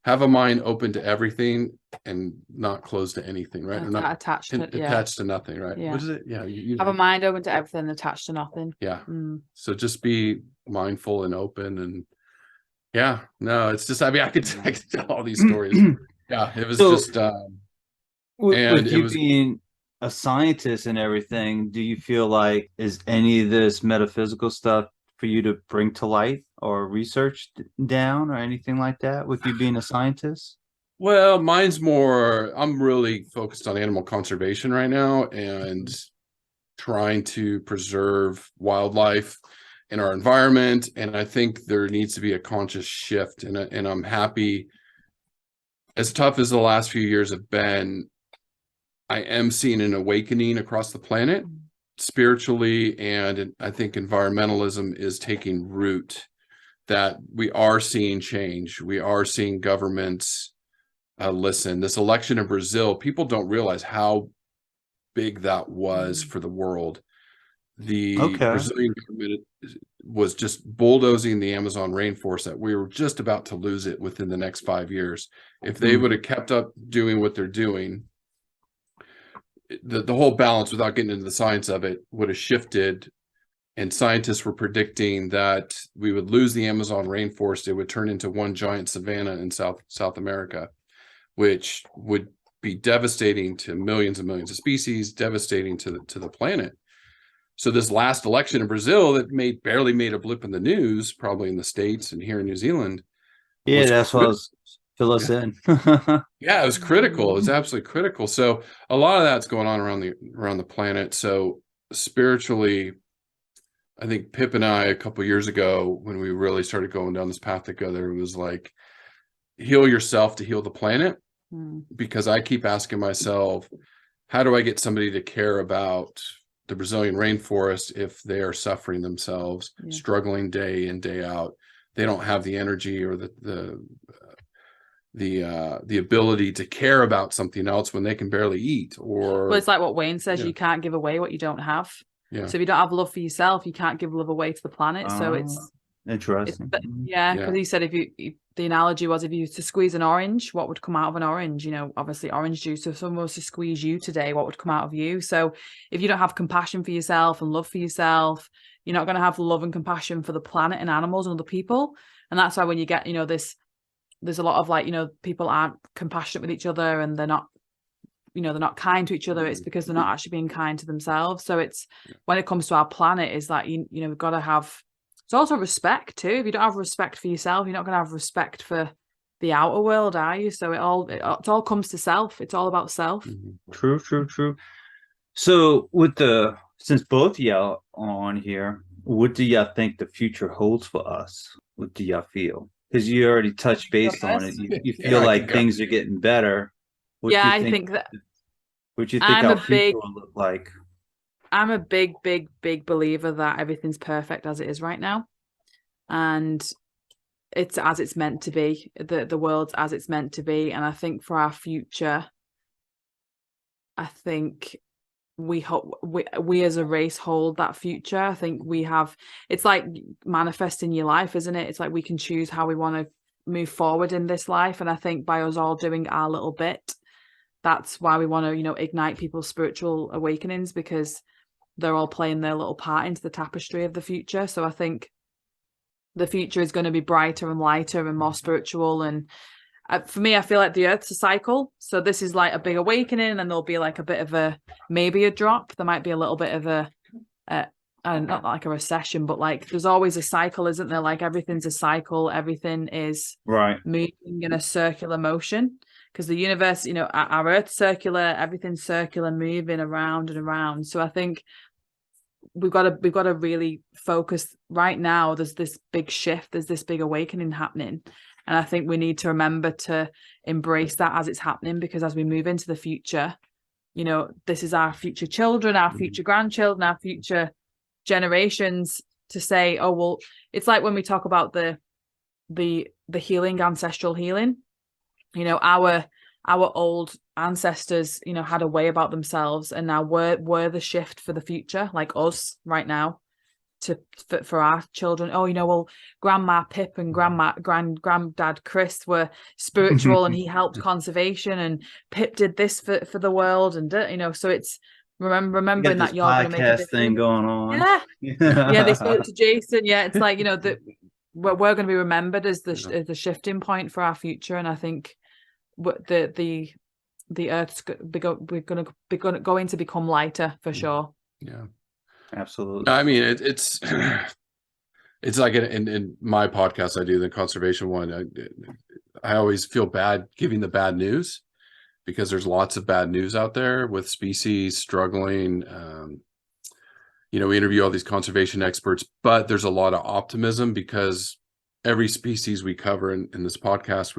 have a mind open to everything and not closed to anything, right? And not attached to, attached to nothing, right? Yeah. What is it? Yeah, you have a mind open to everything, attached to nothing. Yeah. So just be mindful and open, and yeah, no, it's just, I mean, I could tell all these stories. Yeah, it was just with you being a scientist and everything, do you feel like is any of this metaphysical stuff for you to bring to light or research down or anything like that with you being a scientist? Well, mine's more, I'm really focused on animal conservation right now and trying to preserve wildlife in our environment. And I think there needs to be a conscious shift. And I'm happy, as tough as the last few years have been, I am seeing an awakening across the planet spiritually. And I think environmentalism is taking root, that we are seeing change. We are seeing governments listen. This election in Brazil, people don't realize how big that was for the world. The Brazilian government was just bulldozing the Amazon rainforest, that we were just about to lose it within the next 5 years. If they would have kept up doing what they're doing, the whole balance, without getting into the science of it, would have shifted. And scientists were predicting that we would lose the Amazon rainforest. It would turn into one giant savanna in South America, which would be devastating to millions and millions of species, devastating to the planet. So this last election in Brazil that barely made a blip in the news, probably in the States and here in New Zealand. Yeah, that's what I was fill us in. Yeah, it was critical. It was absolutely critical. So a lot of that's going on around the planet. So spiritually, I think Pip and I, a couple of years ago, when we really started going down this path together, it was like, heal yourself to heal the planet. Because I keep asking myself, how do I get somebody to care about the Brazilian rainforest if they are suffering themselves, struggling day in, day out? They don't have the energy or the ability to care about something else when they can barely eat. Or well, it's like what Wayne says, you can't give away what you don't have. So if you don't have love for yourself, you can't give love away to the planet. So it's interesting. Because he said the analogy was, if you used to squeeze an orange, what would come out of an orange? Obviously orange juice. So if someone was to squeeze you today, what would come out of you? So if you don't have compassion for yourself and love for yourself, you're not going to have love and compassion for the planet and animals and other people. And that's why when you get, there's a lot of people aren't compassionate with each other, and they're not kind to each other. It's because they're not actually being kind to themselves. So it's, when it comes to our planet, is that we've got to have, it's also respect too. If you don't have respect for yourself, you're not going to have respect for the outer world, are you? So it all comes to self. It's all about self. True. So since both of y'all on here, what do y'all think the future holds for us? What do y'all feel? Because you already touched base on it. You feel like things are getting better. I think that. What do you think our future will look like? I'm a big believer that everything's perfect as it is right now, and it's as it's meant to be. The world's as it's meant to be, and I think for our future, I think we as a race hold that future. I think it's like manifesting your life, isn't it? It's like we can choose how we want to move forward in this life, and I think by us all doing our little bit, that's why we want to ignite people's spiritual awakenings, because they're all playing their little part into the tapestry of the future. So I think the future is going to be brighter and lighter and more spiritual. And for me, I feel like the Earth's a cycle. So this is like a big awakening, and there'll be like a bit of maybe a drop. There might be a little bit of not like a recession, but like there's always a cycle, isn't there? Like everything's a cycle. Everything is moving in a circular motion, because the universe, our Earth's circular, everything's circular, moving around and around. So I think we've got to really focus right now. There's this big shift, there's this big awakening happening, and I think we need to remember to embrace that as it's happening, because as we move into the future, this is our future children, our future grandchildren, our future generations to say, oh well, it's like when we talk about the healing, ancestral healing, our old ancestors, you know, had a way about themselves, and now we're the shift for the future, like us right now, for our children. Oh, you know, well, Grandma Pip and Granddad Chris were spiritual, and he helped conservation, and Pip did this for the world, and you know, so it's remembering that you're going to make a difference. Thing going on. Yeah, they spoke to Jason. Yeah, it's like, you know, that we're going to be remembered as the shifting point for our future, and I think the Earth's going to become lighter for sure. Yeah, absolutely. I mean, it's like in my podcast I do, the conservation one, I always feel bad giving the bad news, because there's lots of bad news out there with species struggling. You know, we interview all these conservation experts, but there's a lot of optimism, because every species we cover in this podcast,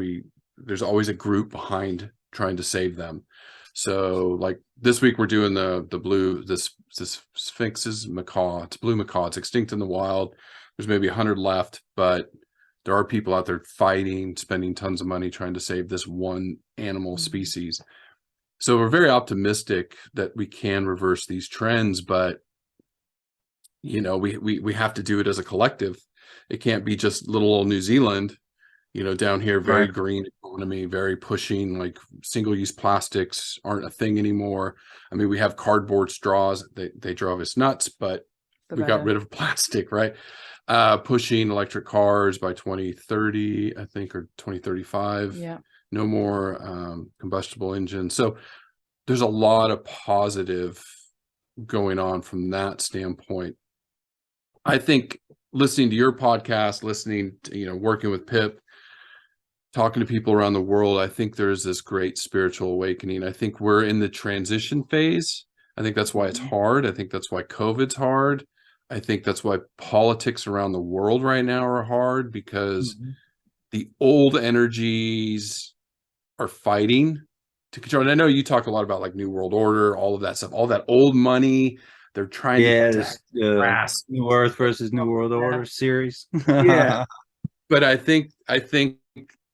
there's always a group behind trying to save them. So like this week we're doing this Sphinx's macaw. It's blue macaw. It's extinct in the wild. There's maybe 100 left, but there are people out there fighting, spending tons of money trying to save this one animal species. So we're very optimistic that we can reverse these trends, but you know, we have to do it as a collective. It can't be just little old New Zealand, you know, down here, very green economy, very pushing, like single-use plastics aren't a thing anymore. I mean, we have cardboard straws. They drove us nuts, but we got rid of plastic, right? Pushing electric cars by 2030, I think, or 2035. Yeah. No more combustible engines. So there's a lot of positive going on from that standpoint. I think listening to your podcast, listening to, you know, working with Pip, talking to people around the world, I think there's this great spiritual awakening. I think we're in the transition phase. I think that's why it's hard. I think that's why COVID's hard. I think that's why politics around the world right now are hard, because the old energies are fighting to control. And I know you talk a lot about like New World Order, all of that stuff, all that old money. They're trying to New Earth versus New World Order series. Yeah. But I think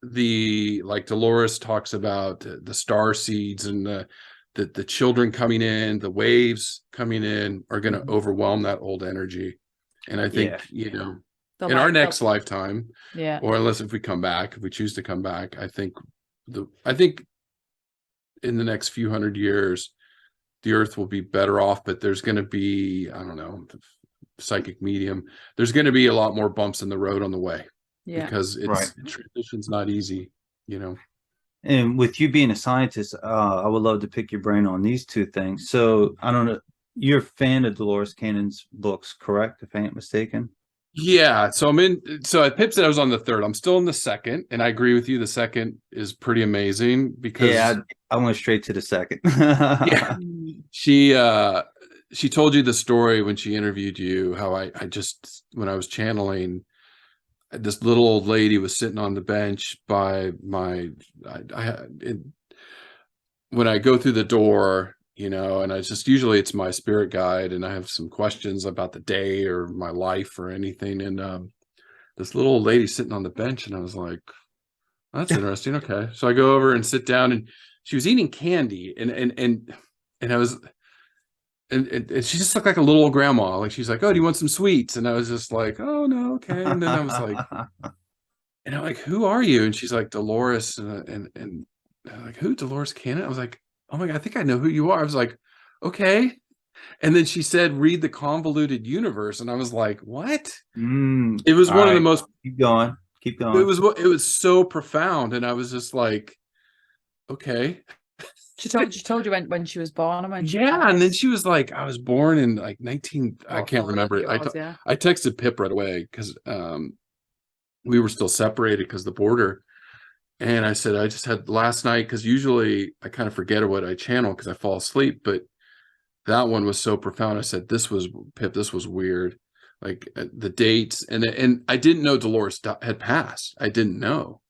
the, like Dolores talks about the star seeds and the children coming in, the waves coming in are going to overwhelm that old energy. And I think, you know, in our next lifetime, or unless if we come back, if we choose to come back, I think in the next few hundred years, the Earth will be better off, but there's going to be, I don't know, psychic medium. There's going to be a lot more bumps in the road on the way, because transition's not easy, you know. And with you being a scientist, I would love to pick your brain on these two things. So I don't know, you're a fan of Dolores Cannon's books, correct? If I ain't mistaken. Yeah. So Pip said I was on the third. I'm still in the second, and I agree with you. The second is pretty amazing, because I went straight to the second. She told you the story when she interviewed you, how I just, when I was channeling, this little old lady was sitting on the bench by when I go through the door, you know, and usually it's my spirit guide, and I have some questions about the day or my life or anything. And this little old lady sitting on the bench, and I was like, that's interesting. Okay. So I go over and sit down, and she was eating candy, and I was, and she just looked like a little old grandma. Like, she's like, oh, do you want some sweets? And I was just like, oh no, okay. And then I was like, and I'm like, who are you? And she's like, Dolores. And I'm like, who? Dolores Cannon? I was like, oh my God, I think I know who you are. I was like, okay. And then she said, read the Convoluted Universe. And I was like, what? It was one of the most, keep going. It was so profound. And I was just like, okay. She told you when she was born. And then she was like, I was born in like 19, I can't remember. I texted Pip right away, because we were still separated because the border. And I said, I just had last night, because usually I kind of forget what I channel because I fall asleep, but that one was so profound. I said, Pip, this was weird. Like the dates, and I didn't know Dolores had passed. I didn't know.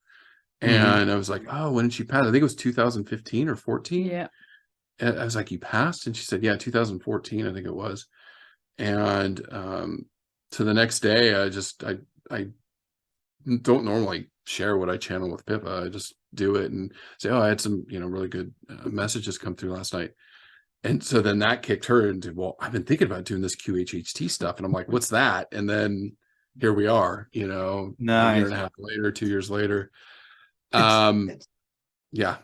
And I was like, oh, when did she pass? I think it was 2015 or 14. Yeah. And I was like, you passed? And she said, yeah, 2014, I think it was. And so the next day, I don't normally share what I channel with Pippa. I just do it and say, oh, I had some, really good messages come through last night. And so then that kicked her into, well, I've been thinking about doing this QHHT stuff. And I'm like, what's that? And then here we are, a year Nice. and a half later, 2 years later. It's- Yeah.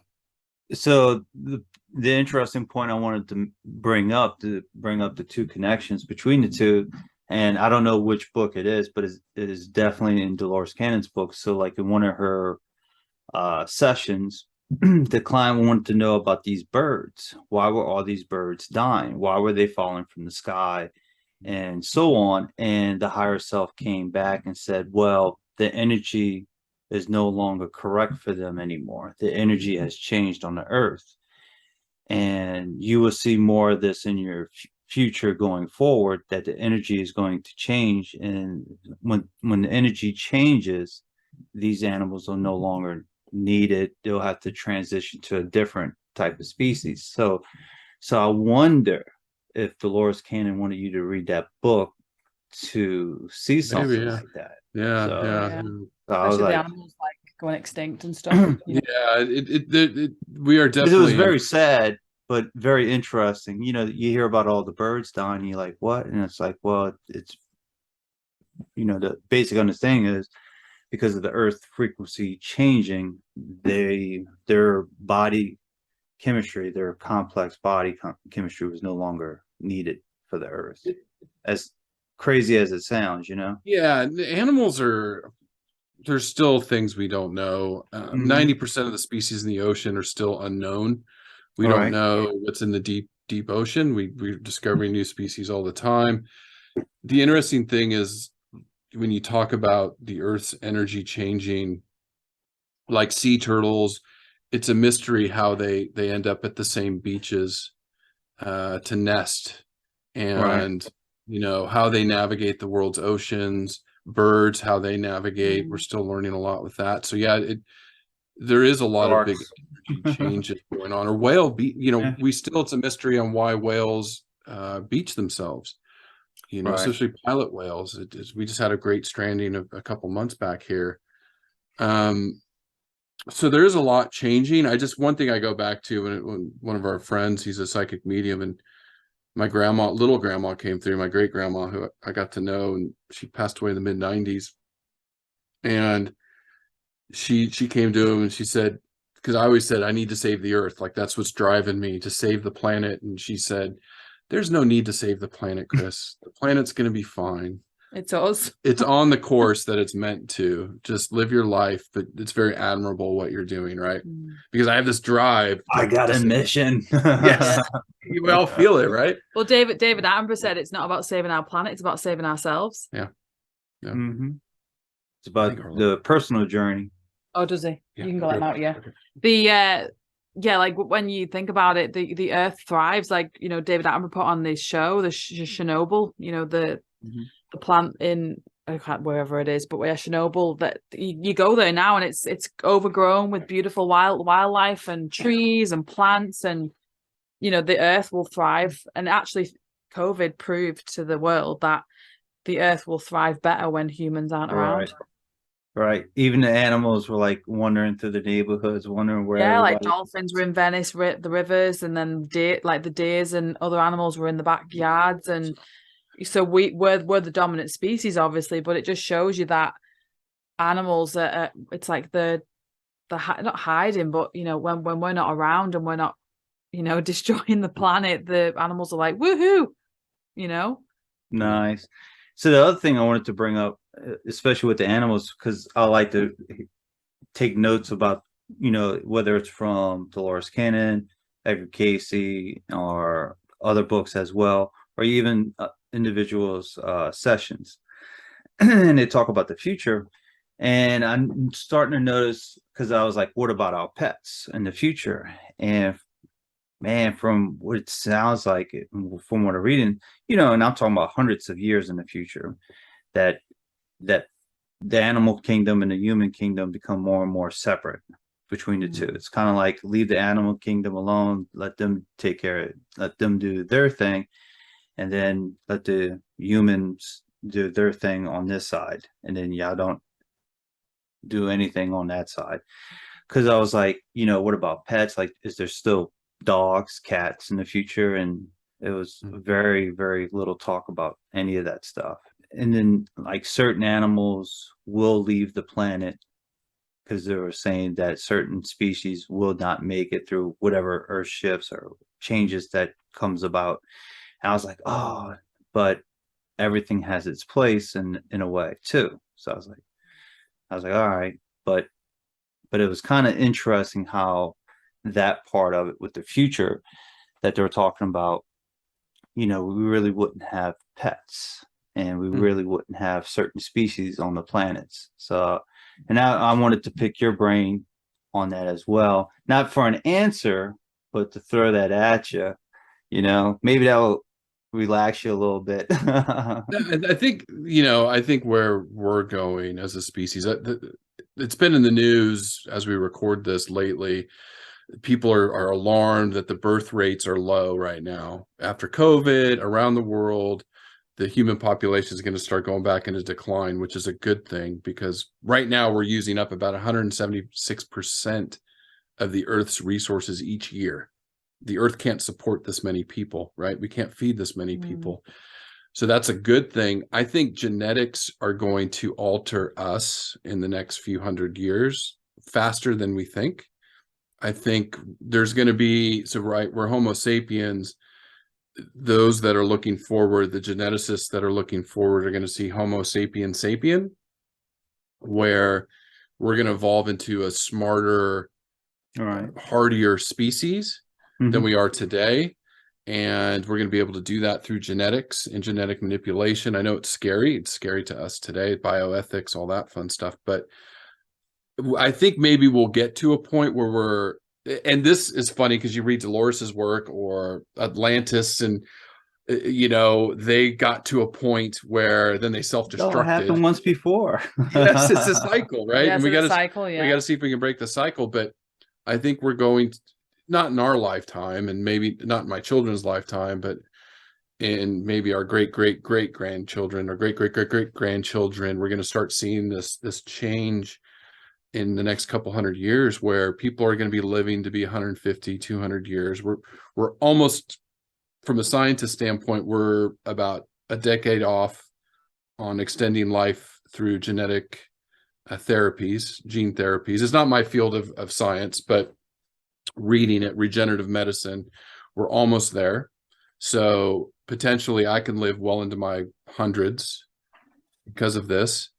So the interesting point I wanted to bring up the two connections between the two, and I don't know which book it is, but it is definitely in Dolores Cannon's book. So like in one of her sessions, the client wanted to know about these birds. Why were all these birds dying? Why were they falling from the sky? And so on. And the higher self came back and said, well, the energy is no longer correct for them anymore. The energy has changed on the earth. And you will see more of this in your future going forward, that the energy is going to change. And when the energy changes, these animals are no longer needed. They'll have to transition to a different type of species. So I wonder if Dolores Cannon wanted you to read that book to see something Maybe, yeah. like that. Yeah. So, Yeah. So I was Especially like, the animals like going extinct and stuff. You know? Yeah, we are because definitely. it was very sad, but very interesting. You hear about all the birds dying, and you're like, what? And it's like, well, it's the basic understanding is because of the Earth frequency changing, their body chemistry, their complex body chemistry was no longer needed for the Earth. As crazy as it sounds, Yeah, the animals there's still things we don't know. 90% of the species in the ocean are still unknown. We don't know what's in the deep ocean. We're discovering new species all the time. The interesting thing is when you talk about the Earth's energy changing, like sea turtles, it's a mystery how they end up at the same beaches to nest, and how they navigate the world's oceans. Birds, how they navigate. We're still learning a lot with that. So yeah, there is a lot of big energy changes going on. Or whale it's a mystery on why whales beach themselves. Especially pilot whales. We just had a great stranding a couple months back here. So there is a lot changing. One thing I go back to when one of our friends, he's a psychic medium, and my little grandma came through, my great grandma, who I got to know, and she passed away in the mid-90s. And she came to him and she said, because I always said, I need to save the Earth. Like, that's what's driving me, to save the planet. And she said, there's no need to save the planet, Chris. The planet's going to be fine. It's us. It's on the course that it's meant to. Just live your life. But it's very admirable what you're doing, right? Because I have this drive. I got a mission. Yes. We all feel it, right? Well, David Attenborough said it's not about saving our planet, it's about saving ourselves. Yeah. It's about the personal journey. Oh, does he? Yeah, you can go out, yeah. Okay. Like when you think about it, the Earth thrives. Like, David Attenborough put on this show, the Chernobyl, the plant in wherever it is, but where Chernobyl, that you go there now and it's overgrown with beautiful wildlife and trees and plants, and the Earth will thrive. And actually COVID proved to the world that the Earth will thrive better when humans aren't around. Right. Even the animals were like wandering through the neighborhoods, wondering where. Yeah, like dolphins were in Venice, the rivers, and then the deers and other animals were in the backyards. And so we're the dominant species, obviously, but it just shows you that animals are, it's like the not hiding, but when we're not around and we're not destroying the planet, the animals are like, woohoo, Nice. So the other thing I wanted to bring up, especially with the animals, because I like to take notes about, whether it's from Dolores Cannon, Edgar Casey, or other books as well, or even individuals' sessions. And they talk about the future. And I'm starting to notice, because I was like, what about our pets in the future? And man, from what it sounds like, from what I'm reading, and I'm talking about hundreds of years in the future, that the animal kingdom and the human kingdom become more and more separate between the two. It's kind of like, leave the animal kingdom alone, let them take care of it, let them do their thing, and then let the humans do their thing on this side. And then y'all don't do anything on that side. Because I was like, what about pets? Like, is there still dogs, cats in the future? And it was very, very little talk about any of that stuff. And then like certain animals will leave the planet because they were saying that certain species will not make it through whatever Earth shifts or changes that comes about. And I was like, oh, but everything has its place in a way too. So I was like, all right, but it was kind of interesting how that part of it with the future that they were talking about, we really wouldn't have pets and we really wouldn't have certain species on the planets. So, and I wanted to pick your brain on that as well, not for an answer, but to throw that at you, maybe that will relax you a little bit. I think, I think where we're going as a species, it's been in the news as we record this lately. People are alarmed that the birth rates are low right now. After COVID, around the world, the human population is going to start going back into decline, which is a good thing because right now we're using up about 176% of the Earth's resources each year. The Earth can't support this many people, right? We can't feed this many people. So that's a good thing. I think genetics are going to alter us in the next few hundred years faster than we think. I think there's going to be, we're Homo sapiens. Those that are looking forward, the geneticists that are looking forward are going to see Homo sapiens sapien, where we're going to evolve into a smarter, hardier species than we are today. And we're going to be able to do that through genetics and genetic manipulation. I know it's scary. It's scary to us today, bioethics, all that fun stuff. But I think maybe we'll get to a point where and this is funny because you read Dolores's work or Atlantis and, they got to a point where then they self-destructed. It happened once before. Yes, it's a cycle, right? Yeah, and we got to see if we can break the cycle. But I think we're going to, not in our lifetime and maybe not in my children's lifetime, but in maybe our great-great-great-grandchildren or great-great-great-great-grandchildren, we're going to start seeing this change in the next couple hundred years where people are going to be living to be 150, 200 years. We're almost, from a scientist standpoint, we're about a decade off on extending life through genetic therapies, gene therapies. It's not my field of science, but reading it, regenerative medicine, we're almost there. So potentially I can live well into my hundreds because of this.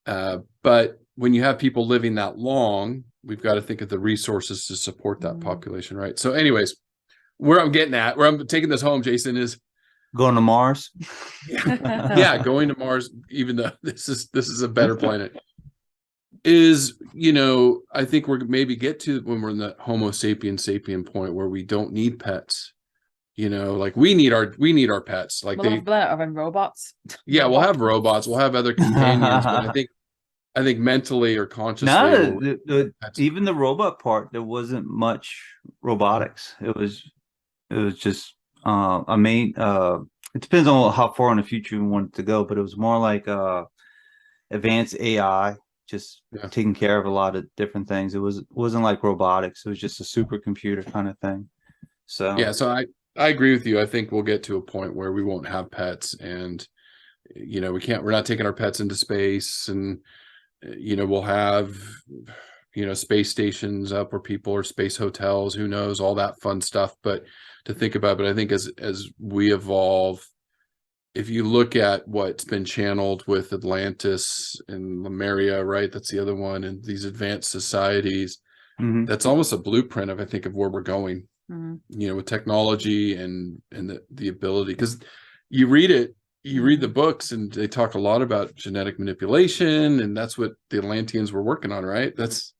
But when you have people living that long, we've got to think of the resources to support that population, right? So anyways, where I'm getting at, where I'm taking this home, Jason, is going to Mars. Yeah, going to Mars, even though this is a better planet, is, I think we're maybe get to when we're in the Homo sapien point where we don't need pets. Like we need our pets. Like we'll have robots. Yeah, we'll have robots. We'll have other companions. But I think mentally or consciously, even the robot part, there wasn't much robotics. It was just a main. It depends on how far in the future we want it to go, but it was more like advanced AI, just taking care of a lot of different things. It wasn't like robotics. It was just a supercomputer kind of thing. So yeah, so I agree with you. I think we'll get to a point where we won't have pets, and we're not taking our pets into space, and we'll have space stations up where people are, space hotels, who knows, all that fun stuff. But to think about, but I think as we evolve, if you look at what's been channeled with Atlantis and Lemuria, right, that's the other one, and these advanced societies, that's almost a blueprint of, I think, of where we're going, with technology and the ability, because you read the books and they talk a lot about genetic manipulation, and that's what the Atlanteans were working on, right? That's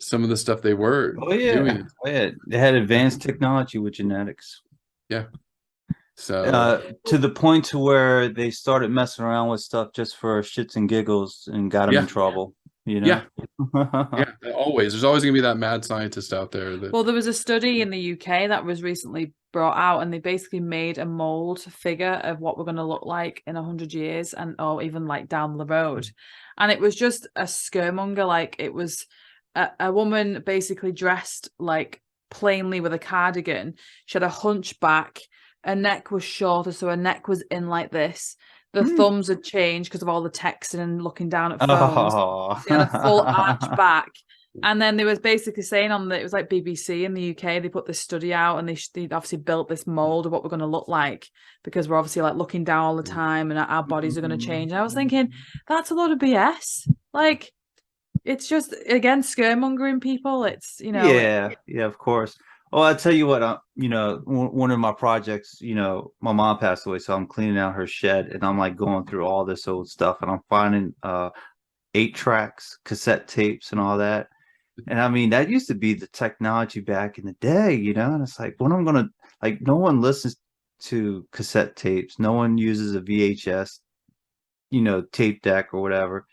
some of the stuff they were doing. They had advanced technology with genetics. Yeah. So to the point to where they started messing around with stuff just for shits and giggles and got them in trouble. Yeah, always. There's always gonna be that mad scientist out there. Well, there was a study in the UK that was recently brought out, and they basically made a mold figure of what we're going to look like in 100 years, or even like down the road. and it was just a scaremonger. Like, it was a woman basically dressed like plainly with a cardigan. She had a hunchback. Her neck was shorter, so her neck was in like this. The thumbs had changed because of all the texting and looking down at phones. Oh. She had a full arch back. And then they was basically saying on the, it was like BBC in the UK, they put this study out, and they obviously built this mold of what we're going to look like, because we're obviously like looking down all the time and our bodies are going to change. And I was thinking, that's a lot of BS. Like, it's just, again, scaremongering people. It's, you know. Yeah, of course. Well, I tell you what, you know, one of my projects, you know, my mom passed away, so I'm cleaning out her shed, and I'm like going through all this old stuff, and I'm finding 8-tracks, cassette tapes, and all that. And I mean, that used to be the technology back in the day, you know. And it's like, when I'm gonna, like, no one listens to cassette tapes, no one uses a VHS, you know, tape deck or whatever.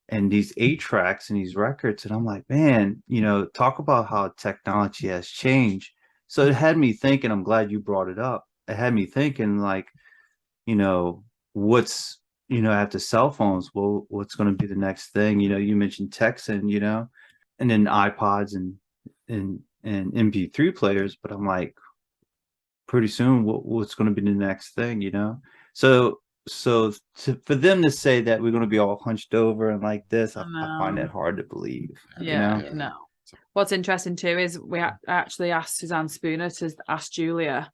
And these 8-tracks and these records, and I'm like, man, you know, talk about how technology has changed. So it had me thinking, I'm glad you brought it up. It had me thinking, like, you know, what's, you know, after cell phones, well, what's going to be the next thing? You know, you mentioned texting, you know, and then iPods and MP3 players, but I'm like, pretty soon, what's going to be the next thing, you know? So for them to say that we're going to be all hunched over and like this, I find that hard to believe. Yeah, you know? no. What's interesting too is we actually asked Suzanne Spooner to ask Julia,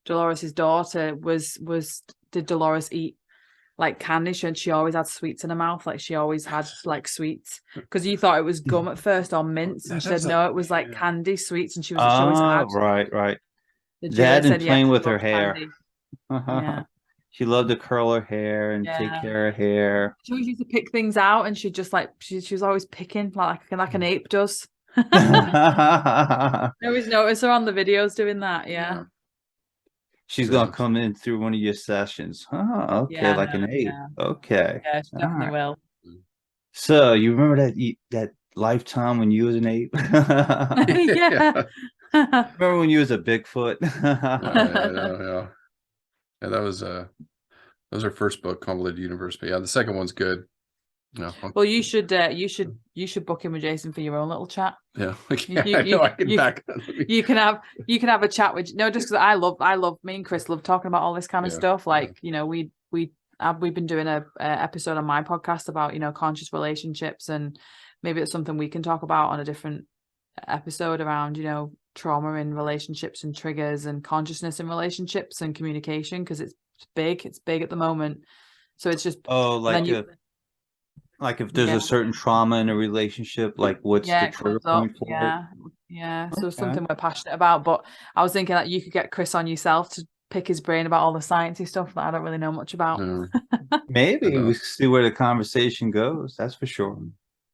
Dolores' daughter, did Dolores eat like candy? She always had sweets in her mouth, like she always had like sweets, because you thought it was gum at first or mints, and she said no, it was like candy sweets, and she always had. Right. Julia That and said, playing yeah, with her hair. candy. Yeah. She loved to curl her hair and take care of her hair. She always used to pick things out, and she just like she was always picking like an ape does. I always notice her on the videos doing that. Yeah. She's gonna come in through one of your sessions. Okay, Yeah, like an ape. Okay. Yeah, she definitely will. So you remember that lifetime when you was an ape? Yeah. Remember when you was a Bigfoot? Yeah. Yeah, that was her first book, Convoluted Universe. But yeah, the second one's good. No. Well, you should book in with Jason for your own little chat. Yeah, I know. I can back up. You can have a chat with just because I love me and Chris love talking about all this kind of stuff. Like, you know, we've been doing a episode on my podcast about, you know, conscious relationships, and maybe it's something we can talk about on a different episode around, you know, trauma in relationships and triggers and consciousness in relationships and communication, because it's big at the moment. So it's just like if there's a certain trauma in a relationship, like what's the trigger point for it? So something we're passionate about. But I was thinking that you could get Chris on yourself to pick his brain about all the sciencey stuff that I don't really know much about. Maybe we see where the conversation goes. That's for sure.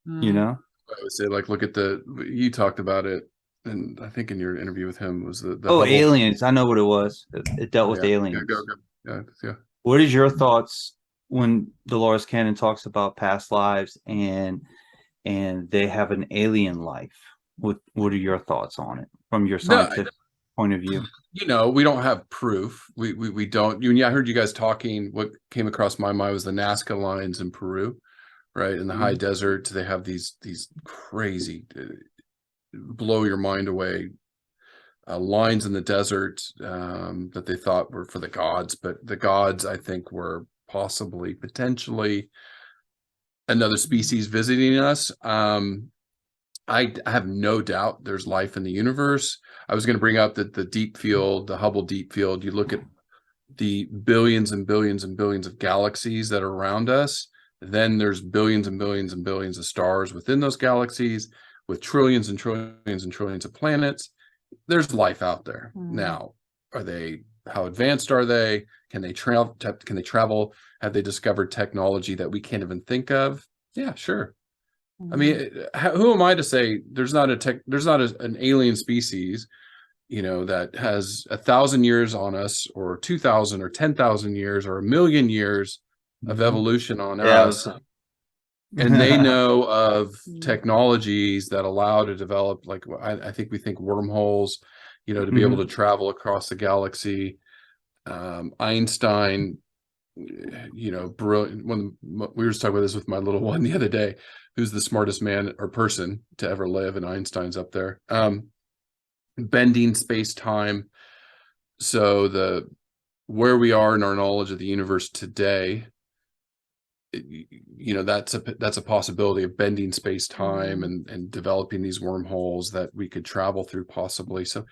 You know, I would say, like, look at you talked about it, and I think in your interview with him was the Hubble. Aliens. I know what it was. It dealt with aliens. Yeah. What is your thoughts when Dolores Cannon talks about past lives and they have an alien life? What are your thoughts on it from your scientific point of view? You know, we don't have proof. We don't. I heard you guys talking. What came across my mind was the Nazca lines in Peru, right? In the high desert, they have these crazy, blow your mind away lines in the desert that they thought were for the gods, but the gods, I think, were potentially another species visiting us. I have no doubt there's life in the universe. I was going to bring up that the deep field, the Hubble deep field, you look at the billions and billions and billions of galaxies that are around us, then there's billions and billions and billions of stars within those galaxies with trillions and trillions and trillions of planets. There's life out there. Now, how advanced are they? Can they travel? Have they discovered technology that we can't even think of? Yeah, sure. I mean, who am I to say there's not an alien species, you know, that has 1,000 years on us, or 2,000 or 10,000 years or 1,000,000 years of evolution on us, and they know of technologies that allow to develop, like, I think we think wormholes, you know, to be able to travel across the galaxy. Einstein brilliant. We were just talking about this with my little one the other day, who's the smartest man or person to ever live, and Einstein's up there. Bending space-time. So where we are in our knowledge of the universe today, that's a possibility of bending space-time and developing these wormholes that we could travel through possibly. So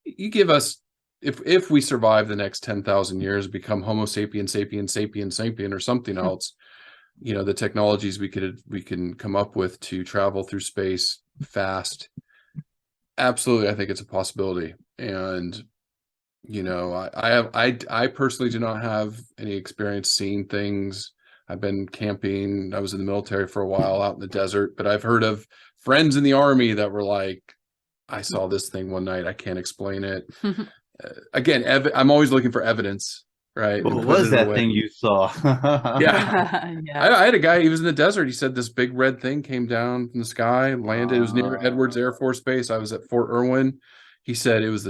you give us, if we survive the next 10,000 years, become Homo sapien, sapien, sapien, sapien, or something else, the technologies we can come up with to travel through space fast. Absolutely, I think it's a possibility. And I personally do not have any experience seeing things. I've been camping. I was in the military for a while out in the desert, but I've heard of friends in the Army that were like, I saw this thing one night. I can't explain it. Again, I'm always looking for evidence, right? What was that thing you saw? Yeah. I had a guy, he was in the desert. He said this big red thing came down from the sky, landed. It was near Edwards Air Force Base. I was at Fort Irwin. He said he was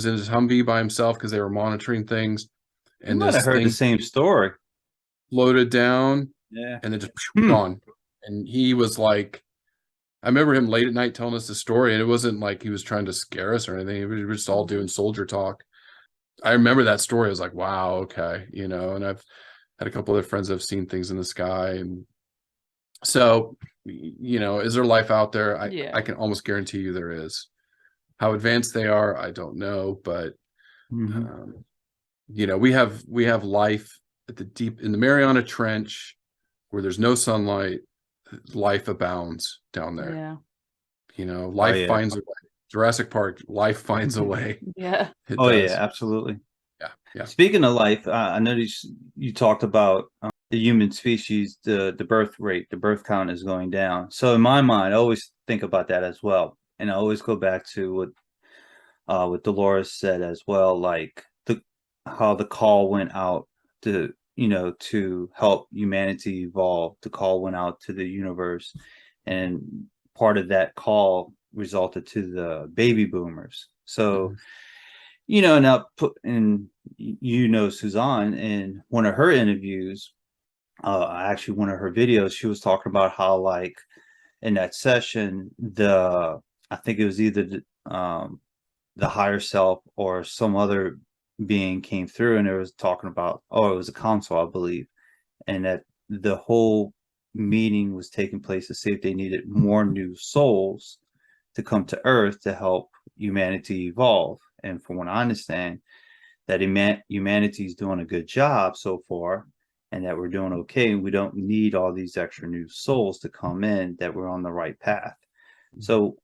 in his Humvee by himself because they were monitoring things. And I heard the same story. Floated down, yeah, and then just gone. And he was like, I remember him late at night telling us the story, and it wasn't like he was trying to scare us or anything. We were just all doing soldier talk. I remember that story. I was like, wow, okay, and I've had a couple other friends that have seen things in the sky. And so, is there life out there? I can almost guarantee you there is. How advanced they are, I don't know, but we have life at in the Mariana Trench, where there's no sunlight. Life abounds down there. Life finds a way. Jurassic Park, life finds a way. Yeah. Yeah, absolutely. Yeah. Speaking of life, I noticed you talked about the human species, the birth rate, the birth count is going down. So in my mind, I always think about that as well, and I always go back to what Dolores said as well, like how the call went out to to help humanity evolve. The call went out to the universe, and part of that call resulted to the baby boomers. So, now Suzanne, in one of her interviews, actually one of her videos, she was talking about how, like, in that session, I think it was either the higher self or some other being came through, and it was talking about, it was a council, I believe, and that the whole meeting was taking place to see if they needed more new souls to come to Earth to help humanity evolve. And from what I understand, that humanity is doing a good job so far, and that we're doing okay. We don't need all these extra new souls to come in, that we're on the right path. So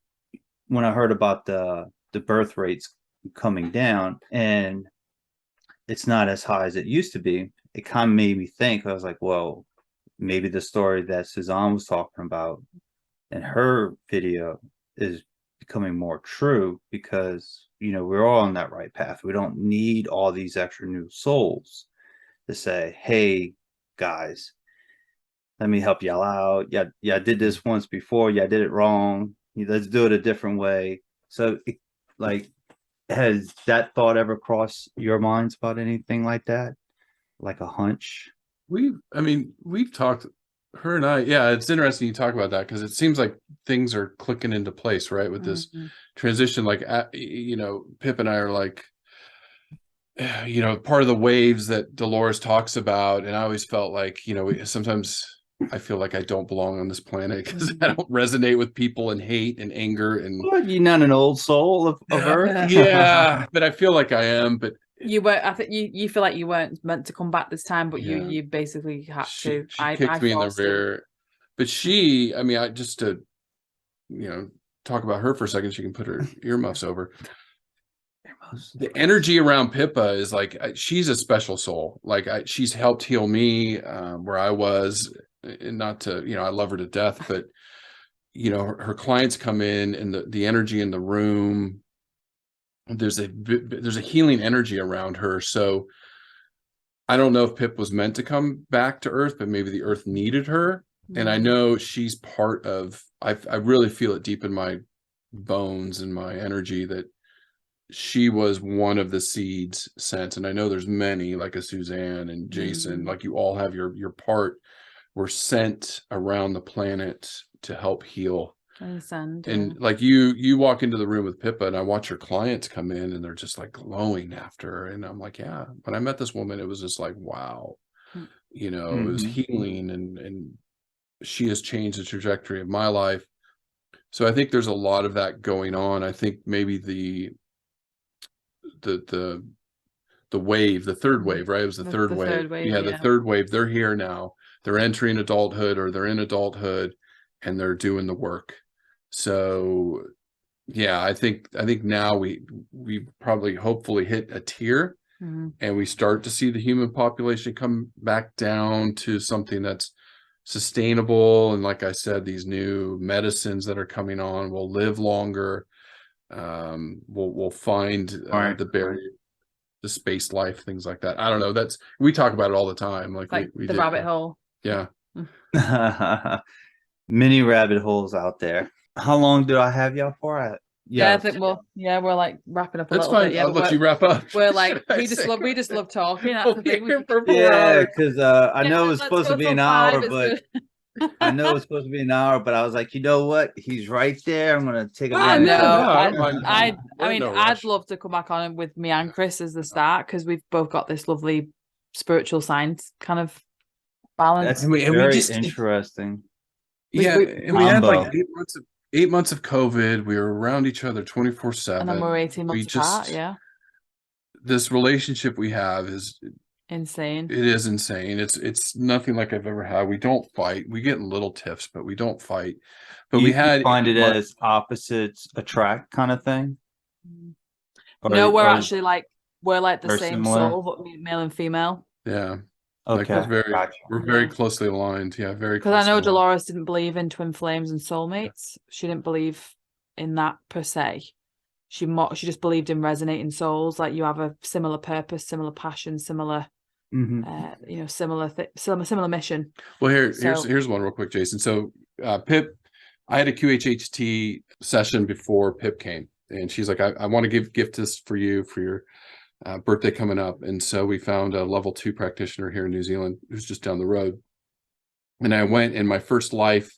when I heard about the birth rates coming down, and it's not as high as it used to be, it kind of made me think. I was like, well, maybe the story that Suzanne was talking about in her video is becoming more true, because we're all on that right path. We don't need all these extra new souls to say, hey guys, let me help y'all out. Yeah, I did this once before. Yeah, I did it wrong. Let's do it a different way. So has that thought ever crossed your minds about anything like that? Like a hunch? We've talked, her and I, yeah, it's interesting you talk about that, because it seems like things are clicking into place, right? With this transition, like, Pip and I are like, part of the waves that Dolores talks about. And I always felt like, sometimes I feel like I don't belong on this planet because I don't resonate with people and hate and anger. And what, you're not an old soul of Earth? Yeah, but I feel like I am. But you were, I think you feel like you weren't meant to come back this time, but you basically had to. She kicked me in the rear. But I just to talk about her for a second, she can put her earmuffs over. The energy around Pippa is like, she's a special soul. Like, she's helped heal me where I was, and not to, I love her to death, but her clients come in, and the energy in the room, there's a healing energy around her. So I don't know if Pip was meant to come back to Earth, but maybe the Earth needed her. And I know she's part of, I really feel it deep in my bones and my energy that she was one of the seeds sent, and I know there's many, like a Suzanne and Jason, like you all have your part, were sent around the planet to help heal. And like you walk into the room with Pippa, and I watch her clients come in, and they're just like glowing after her, and I'm like, yeah, when I met this woman, it was just like, wow, you know, it was healing, and she has changed the trajectory of my life. So I think there's a lot of that going on. I think maybe the wave, the third wave, right? It was the third wave. Yeah, the third wave. They're here now. They're entering adulthood, or they're in adulthood, and they're doing the work. So yeah, I think now we probably hopefully hit a tier, and we start to see the human population come back down to something that's sustainable. And like I said, these new medicines that are coming on will live longer. We'll find the barrier, the space life, things like that. I don't know. We talk about it all the time. Like we the rabbit hole. Yeah. Many rabbit holes out there. How long do I have y'all for? I think we're like wrapping up a That's little fine. bit. Yeah, I'll let you wrap up. We're like we just love talking. That's the thing. Because I know it was supposed to be an hour, but I know it's supposed to be an hour, but I was like, you know what? He's right there. I'm gonna take a I minute. mean, I'd love to come back on with me and Chris as the start, because we've both got this lovely spiritual science kind of balance. That's very interesting. We had like 8 months of COVID. We were around each other 24/7, and then we're 18 months apart. Yeah, this relationship we have is insane. It is insane. It's nothing like I've ever had. We don't fight. We get in little tiffs, but we don't fight. But we find it as opposites attract kind of thing. No, we're actually like the same soul, but male and female. Yeah. Okay. Like we're very closely aligned. Yeah, very. Because I know Dolores didn't believe in twin flames and soulmates. She didn't believe in that per se. She just believed in resonating souls. Like you have a similar purpose, similar passion, similar, similar mission. Well, here's one real quick, Jason. So Pip, I had a QHHT session before Pip came, and she's like, I want to gift this for you for your birthday coming up. And so we found a level 2 practitioner here in New Zealand who's just down the road. And I went, in my first life,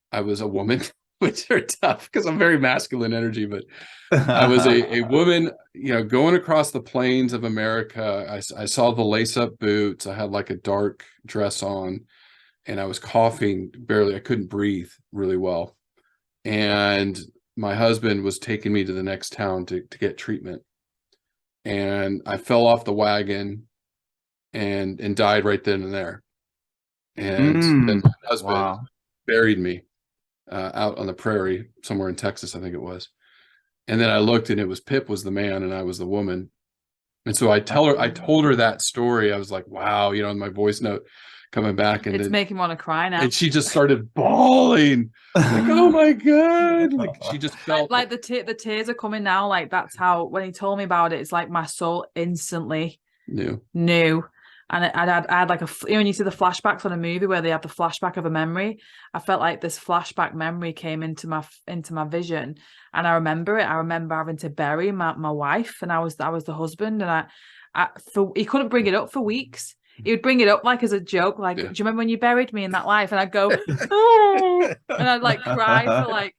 I was a woman, which are tough because I'm very masculine energy, but I was a woman, going across the plains of America. I saw the lace up boots. I had like a dark dress on, and I was coughing barely. I couldn't breathe really well. And my husband was taking me to the next town to get treatment. And I fell off the wagon and died right then and there. And then my husband buried me out on the prairie somewhere in Texas, I think it was. And then I looked, and it was Pip was the man and I was the woman. And so I told her that story. I was like, wow, in my voice note coming back, and it's making me want to cry now. And she just started bawling, like, oh my God. Like she just felt like the tears are coming now. Like that's how, when he told me about it, it's like my soul instantly knew. And I had like when you see the flashbacks on a movie where they have the flashback of a memory, I felt like this flashback memory came into my vision, and I remember it. I remember having to bury my wife, and I was the husband, and he couldn't bring it up for weeks. He would bring it up like as a joke, like, do you remember when you buried me in that life? And I'd go, oh, and I'd like cry for like,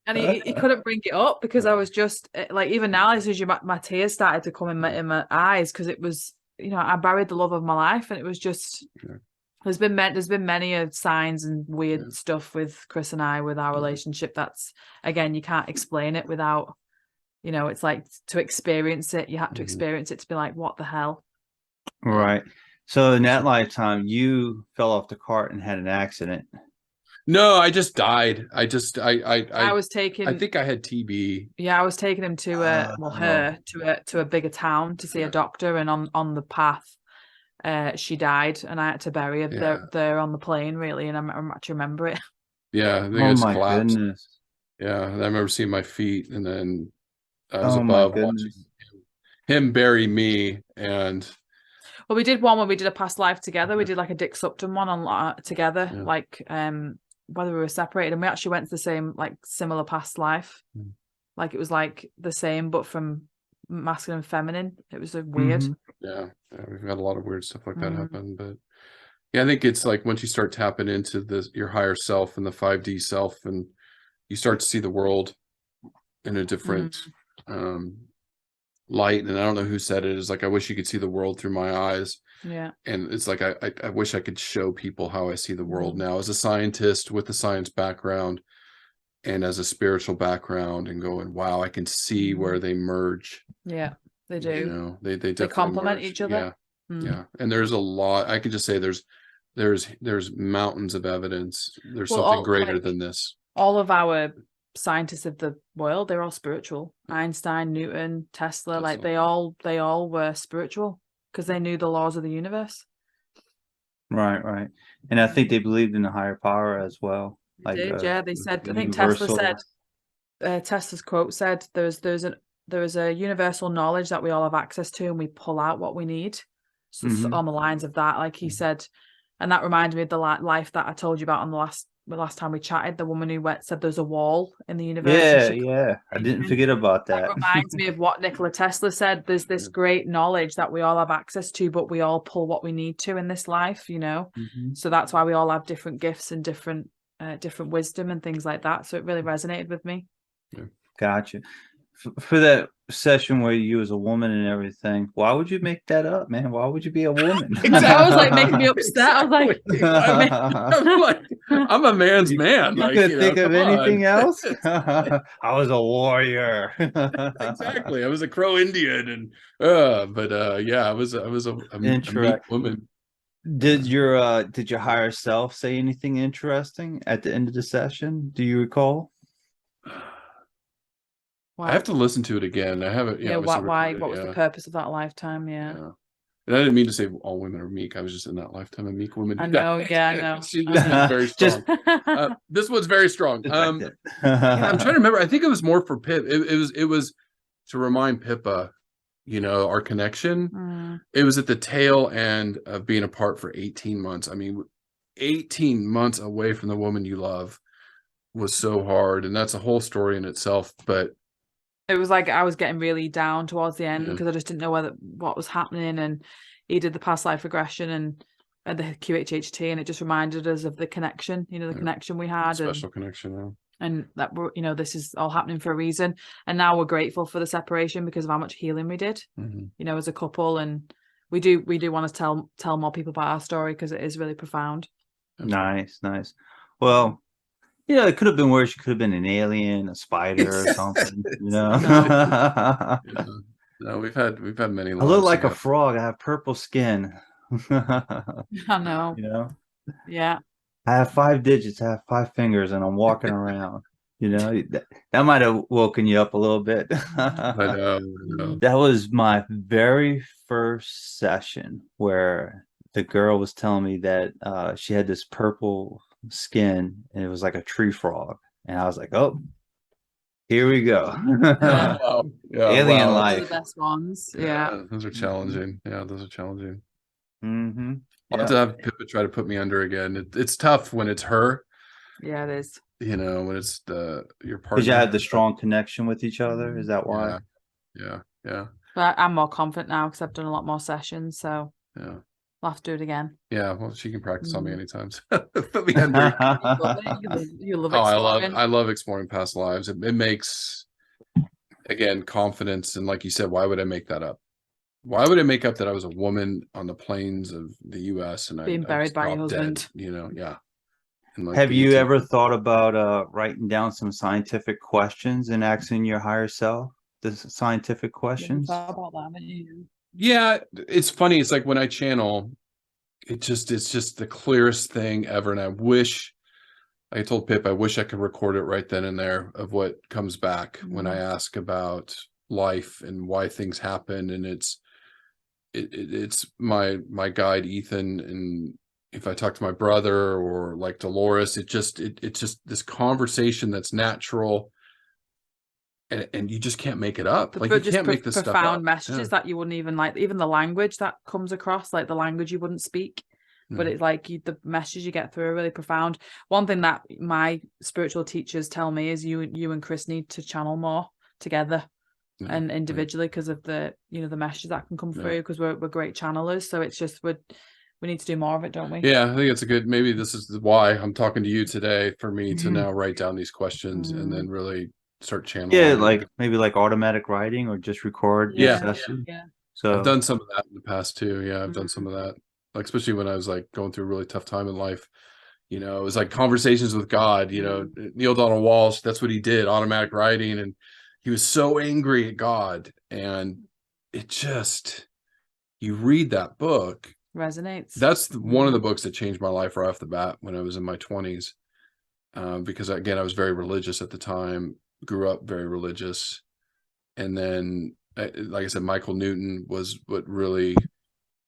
and he couldn't bring it up because I was just like, even now, as my tears started to come in my eyes, because it was, I buried the love of my life, and it was just, there's been many signs and weird stuff with Chris and I with our relationship. That's, again, you can't explain it without, it's like, to experience it, you have to experience it to be like, what the hell? Right. So in that lifetime, you fell off the cart and had an accident. No, I just died. I was taken. I think I had TB. Yeah, I was taking him to her to a bigger town to see a doctor, and on the path, she died, and I had to bury her there on the plane. Really, and I actually remember it. Yeah, I think I just collapsed. Goodness. Yeah, I remember seeing my feet, and then I was above watching him bury me. And well, we did one where we did a past life together. We did like a Dick Supton one together, like whether we were separated, and we actually went to the same, like, similar past life. Like it was like the same, but from masculine and feminine. It was weird. Yeah, we've got a lot of weird stuff like that happen, but yeah, I think it's like once you start tapping into your higher self and the 5D self, and you start to see the world in a different light. And I don't know who said it. It's like, I wish you could see the world through my eyes. Yeah. And it's like, I wish I could show people how I see the world now as a scientist with a science background and as a spiritual background, and going, wow, I can see where they merge. Yeah, they do. You know, they definitely complement merge. each other. Yeah. And there's a lot. I can just say there's mountains of evidence. There's something greater than this. All of our scientists of the world, they're all spiritual. Einstein, Newton, Tesla, like they all were spiritual because they knew the laws of the universe. Right. And I think they believed in a higher power as well. They did, yeah. They said, I think Tesla said, Tesla's quote said, there is a universal knowledge that we all have access to, and we pull out what we need. So on the lines of that, like he said, and that reminded me of the life that I told you about on the last time we chatted. The woman who said there's a wall in the universe. Yeah. I didn't forget about that. That reminds me of what Nikola Tesla said. There's this great knowledge that we all have access to, but we all pull what we need to in this life, you know. So that's why we all have different gifts and different wisdom and things like that. So it really resonated with me. Gotcha. For that session where you was a woman and everything, why would you make that up, man? Why would you be a woman? That was like making me upset. Exactly. I'm like, I'm a man's man. You couldn't think of anything else? I was a warrior. Exactly. I was a Crow Indian, and yeah, I was a meek woman. Did your higher self say anything interesting at the end of the session? Do you recall? I have to listen to it again. I haven't. Yeah. Why? What was the purpose of that lifetime? Yeah. And I didn't mean to say all women are meek. I was just in that lifetime a meek woman. I know. Yeah, I know. This one's very strong. This one's very strong. I'm trying to remember. I think it was more for Pip. It was to remind Pippa, you know, our connection. It was at the tail end of being apart for 18 months. I mean, 18 months away from the woman you love was so hard, and that's a whole story in itself. But it was like I was getting really down towards the end because I just didn't know what was happening. And he did the past life regression and the QHHT, and it just reminded us of the connection, you know, the connection we had. Special connection. And that we're, you know, this is all happening for a reason. And now we're grateful for the separation because of how much healing we did, you know, as a couple. And we do want to tell more people about our story because it is really profound. Nice. Well, yeah, it could have been worse. You could have been an alien, a spider, or something. You know. No, we've had many. I look like a frog. I have purple skin. I know. You know. Yeah. I have 5 digits. I have 5 fingers, and I'm walking around. You know, that might have woken you up a little bit. That was my very first session where the girl was telling me that she had this purple skin and it was like a tree frog, and I was like, oh, here we go. Alien life. Those are the best ones. Those are challenging. Those are challenging. I'll Yeah. have to have Pippa try to put me under again. It's tough when it's her. Yeah, it is. You know, when it's your partner. Because you had the strong connection with each other. Is that why? Yeah. But I'm more confident now because I've done a lot more sessions. So yeah, I'll have to do it again. Yeah, well, she can practice on me anytime. Put me under. You love I love exploring past lives. It makes, again, confidence. And like you said, why would I make that up? Why would I make up that I was a woman on the plains of the U.S. and being buried by your husband? Dead, you know, yeah. And like have you ever thought about writing down some scientific questions and asking your higher self the scientific questions? Thought about that, haven't you? Yeah, it's funny. It's like when I channel, it's just the clearest thing ever. And I told Pip, I wish I could record it right then and there of what comes back when I ask about life and why things happen. And it's my guide, Ethan. And if I talk to my brother or like Dolores, it's just this conversation that's natural. And you just can't make it up. Like, you can't make this stuff up. Profound messages that you wouldn't even like, even the language that comes across, like the language you wouldn't speak, but it's like the messages you get through are really profound. One thing that my spiritual teachers tell me is you and Chris need to channel more together. and individually because of the the messages that can come through, because we're great channelers. So it's just we need to do more of it, don't we? Yeah, I think it's maybe this is why I'm talking to you today, for me to now write down these questions and then really start channeling. Yeah, like maybe like automatic writing or just record your session. Yeah. So I've done some of that in the past too. Yeah, I've done some of that. Like especially when I was like going through a really tough time in life. It was like conversations with God, Neil Donald Walsh, that's what he did, automatic writing. And he was so angry at God. And it just, you read that book. Resonates. That's one of the books that changed my life right off the bat when I was in my 20s. Because again, I was very religious at the time, grew up very religious. And then, like I said, Michael Newton was what really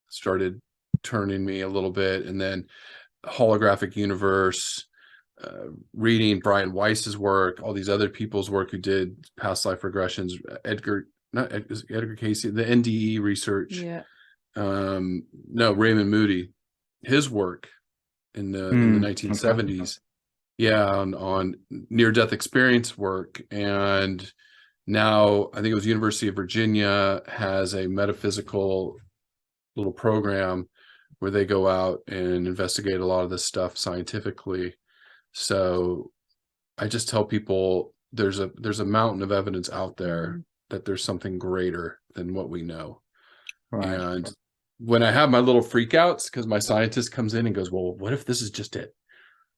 started turning me a little bit. And then holographic universe, reading Brian Weiss's work, all these other people's work who did past life regressions, Edgar Cayce, the NDE research. No, Raymond Moody, his work in the 1970s. On near-death experience work. And now I think it was University of Virginia has a metaphysical little program where they go out and investigate a lot of this stuff scientifically. So I just tell people there's a mountain of evidence out there that there's something greater than what we know. Right. And when I have my little freakouts, because my scientist comes in and goes, well, what if this is just it?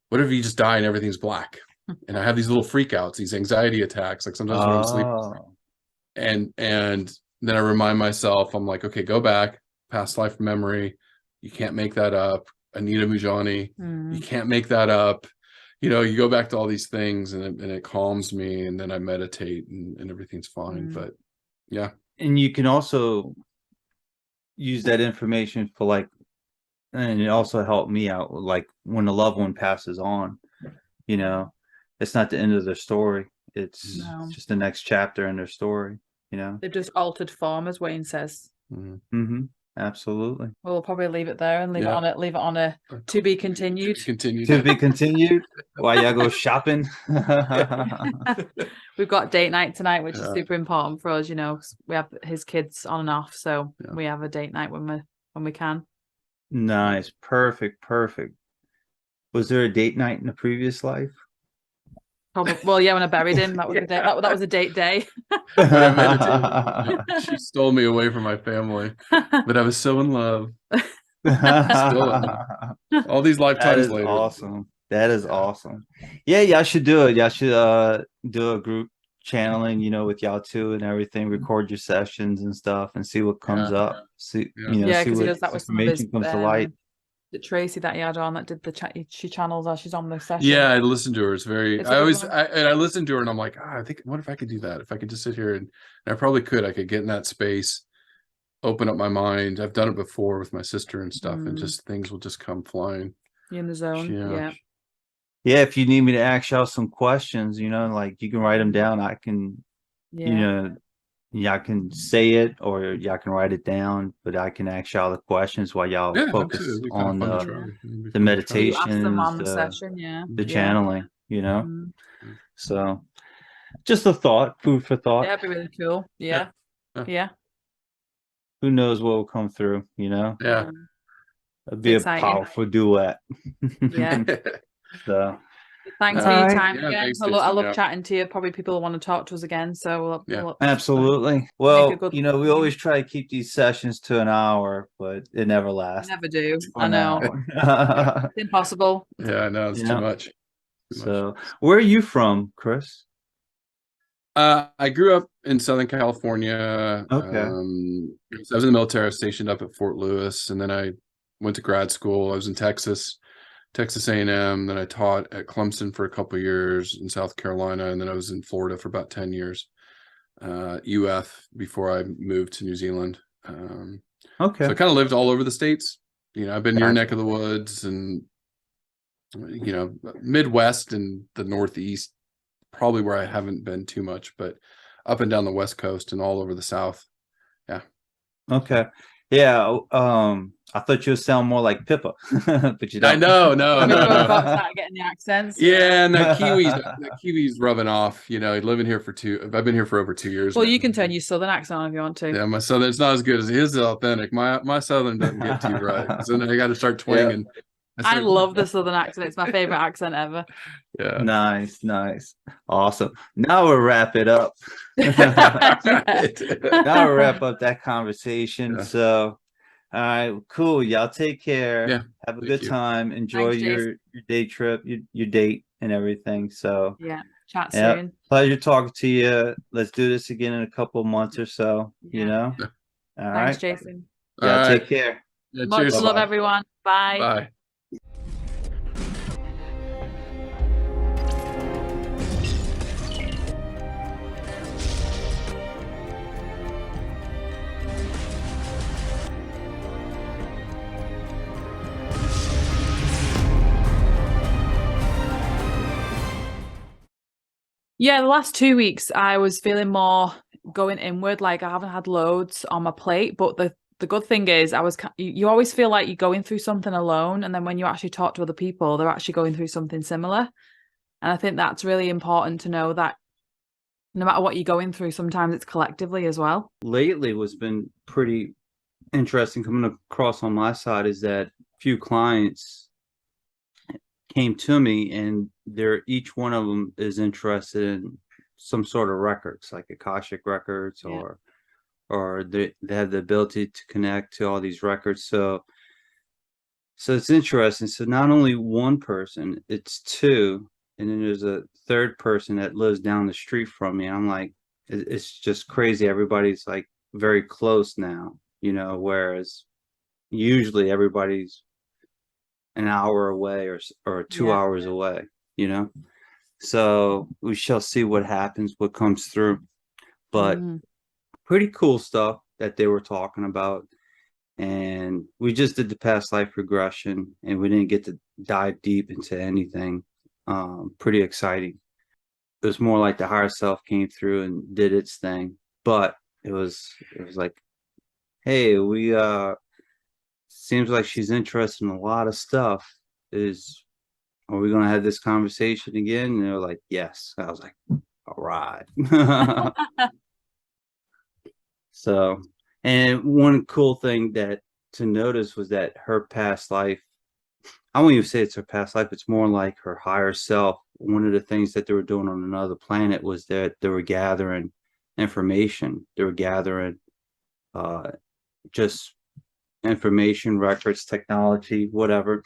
What if you just die and everything's black? And I have these little freakouts, these anxiety attacks, like sometimes when I'm sleeping. And then I remind myself, I'm like, okay, go back, past life memory. You can't make that up. Anita Mujani, you can't make that up. You go back to all these things and it calms me, and then I meditate and everything's fine. But yeah. And you can also use that information for and it also helped me out, like when a loved one passes on, it's not the end of their story. It's just the next chapter in their story, They've just altered form, as Wayne says. Absolutely. Well, we'll probably leave it there and leave it on a to be continued. To be continued while y'all go shopping. We've got date night tonight, which is super important for us, 'cause we have his kids on and off, so we have a date night when we can. Nice. Perfect. Was there a date night in the previous life? Probably, well, yeah, when I buried him, that was a date. That was a date day. She stole me away from my family, but I was so in love. All these lifetimes later. Awesome. That is awesome. Yeah, y'all should do it. Y'all should do a group channeling, with y'all too and everything. Record your sessions and stuff and see what comes up. See, see what information comes to light. Tracy that he had on that did the chat, she channels as she's on the session. Yeah, I listened to her. It's very, I listened to her and I'm like, I think, what if I could do that? If I could just sit here and I probably could, I could get in that space, open up my mind. I've done it before with my sister and stuff, and just things will just come flying. You're in the zone. Yeah. If you need me to ask y'all some questions, you can write them down. I can, y'all can say it or y'all can write it down, but I can ask y'all the questions while y'all focus on the meditations, the channeling, So just a thought, food for thought. That'd be really cool. Yeah. Who knows what will come through, Yeah. It'd be a powerful duet. Yeah. So thanks for your time again. I love chatting to you. Probably people want to talk to us again. So we'll absolutely. Well, we always try to keep these sessions to an hour, but it never lasts. Never do. I know. It's impossible. Yeah, I know. It's too much. So where are you from, Chris? I grew up in Southern California. Okay. So I was in the military. I was stationed up at Fort Lewis, and then I went to grad school. I was in Texas A&M. Then I taught at Clemson for a couple of years in South Carolina, and then I was in Florida for about 10 years, UF, before I moved to New Zealand. Okay. So I kind of lived all over the States. I've been in your neck of the woods, and Midwest and the Northeast, probably where I haven't been too much, but up and down the West Coast and all over the South. Yeah. Okay. Yeah. I thought you would sound more like Pippa, but you I don't. know, no, Maybe no, we've got to no. start getting the accents. Yeah, and that Kiwi's rubbing off. Living here I've been here for over 2 years Well, now. you can turn your southern accent on if you want to. Yeah, my southern, it's not as good as his authentic. My southern doesn't get too right. So then I got to start twanging. I love the southern accent. It's my favorite accent ever. Yeah. Nice. Awesome. Now we'll wrap it up. Now we'll wrap up that conversation. Yeah. So, all right, cool. Y'all take care. Yeah. Have a Thank good you. time. Enjoy Thanks, your day trip, your date and everything. So, Yeah. Chat yeah, soon. pleasure talking to you. Let's do this again in a couple of months or so, you know? Yeah. All Thanks, right. Jason. Yeah, All take right. care. Yeah, Much cheers. love, Bye-bye. everyone. Bye. Bye. Yeah, the last 2 weeks I was feeling more going inward. Like I haven't had loads on my plate, but the good thing is you always feel like you're going through something alone, and then when you actually talk to other people, they're actually going through something similar. And I think that's really important to know that no matter what you're going through, sometimes it's collectively as well. Lately, what's been pretty interesting coming across on my side is that few clients came to me and each one of them is interested in some sort of records, like Akashic records, Yeah. or they have the ability to connect to all these records. So it's interesting. So not only one person, it's two, and then there's a third person that lives down the street from me. I'm like, it's just crazy. Everybody's like very close now, whereas usually everybody's an hour away or 2 hours away, So we shall see what happens, what comes through. But pretty cool stuff that they were talking about. And we just did the past life regression and we didn't get to dive deep into anything pretty exciting. It was more like the higher self came through and did its thing. But it was like, hey, we seems like she's interested in a lot of stuff. Are we gonna have this conversation again? And they were like, yes. I was like, all right. So, and one cool thing to notice was that her past life, I won't even say it's her past life, it's more like her higher self. One of the things that they were doing on another planet was that they were gathering information. They were gathering just information, records, technology, whatever.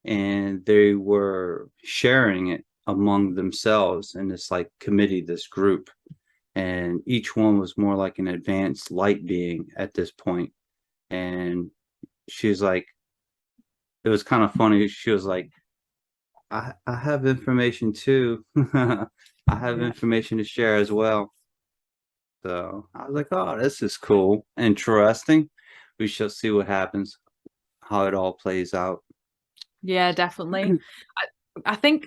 And they were sharing it among themselves in this like committee, this group. And each one was more like an advanced light being at this point. And she's like, it was kind of funny. She was like, I have information too. I have information to share as well. So I was like, oh, this is cool. Interesting. We shall see what happens, how it all plays out. Yeah, definitely. I think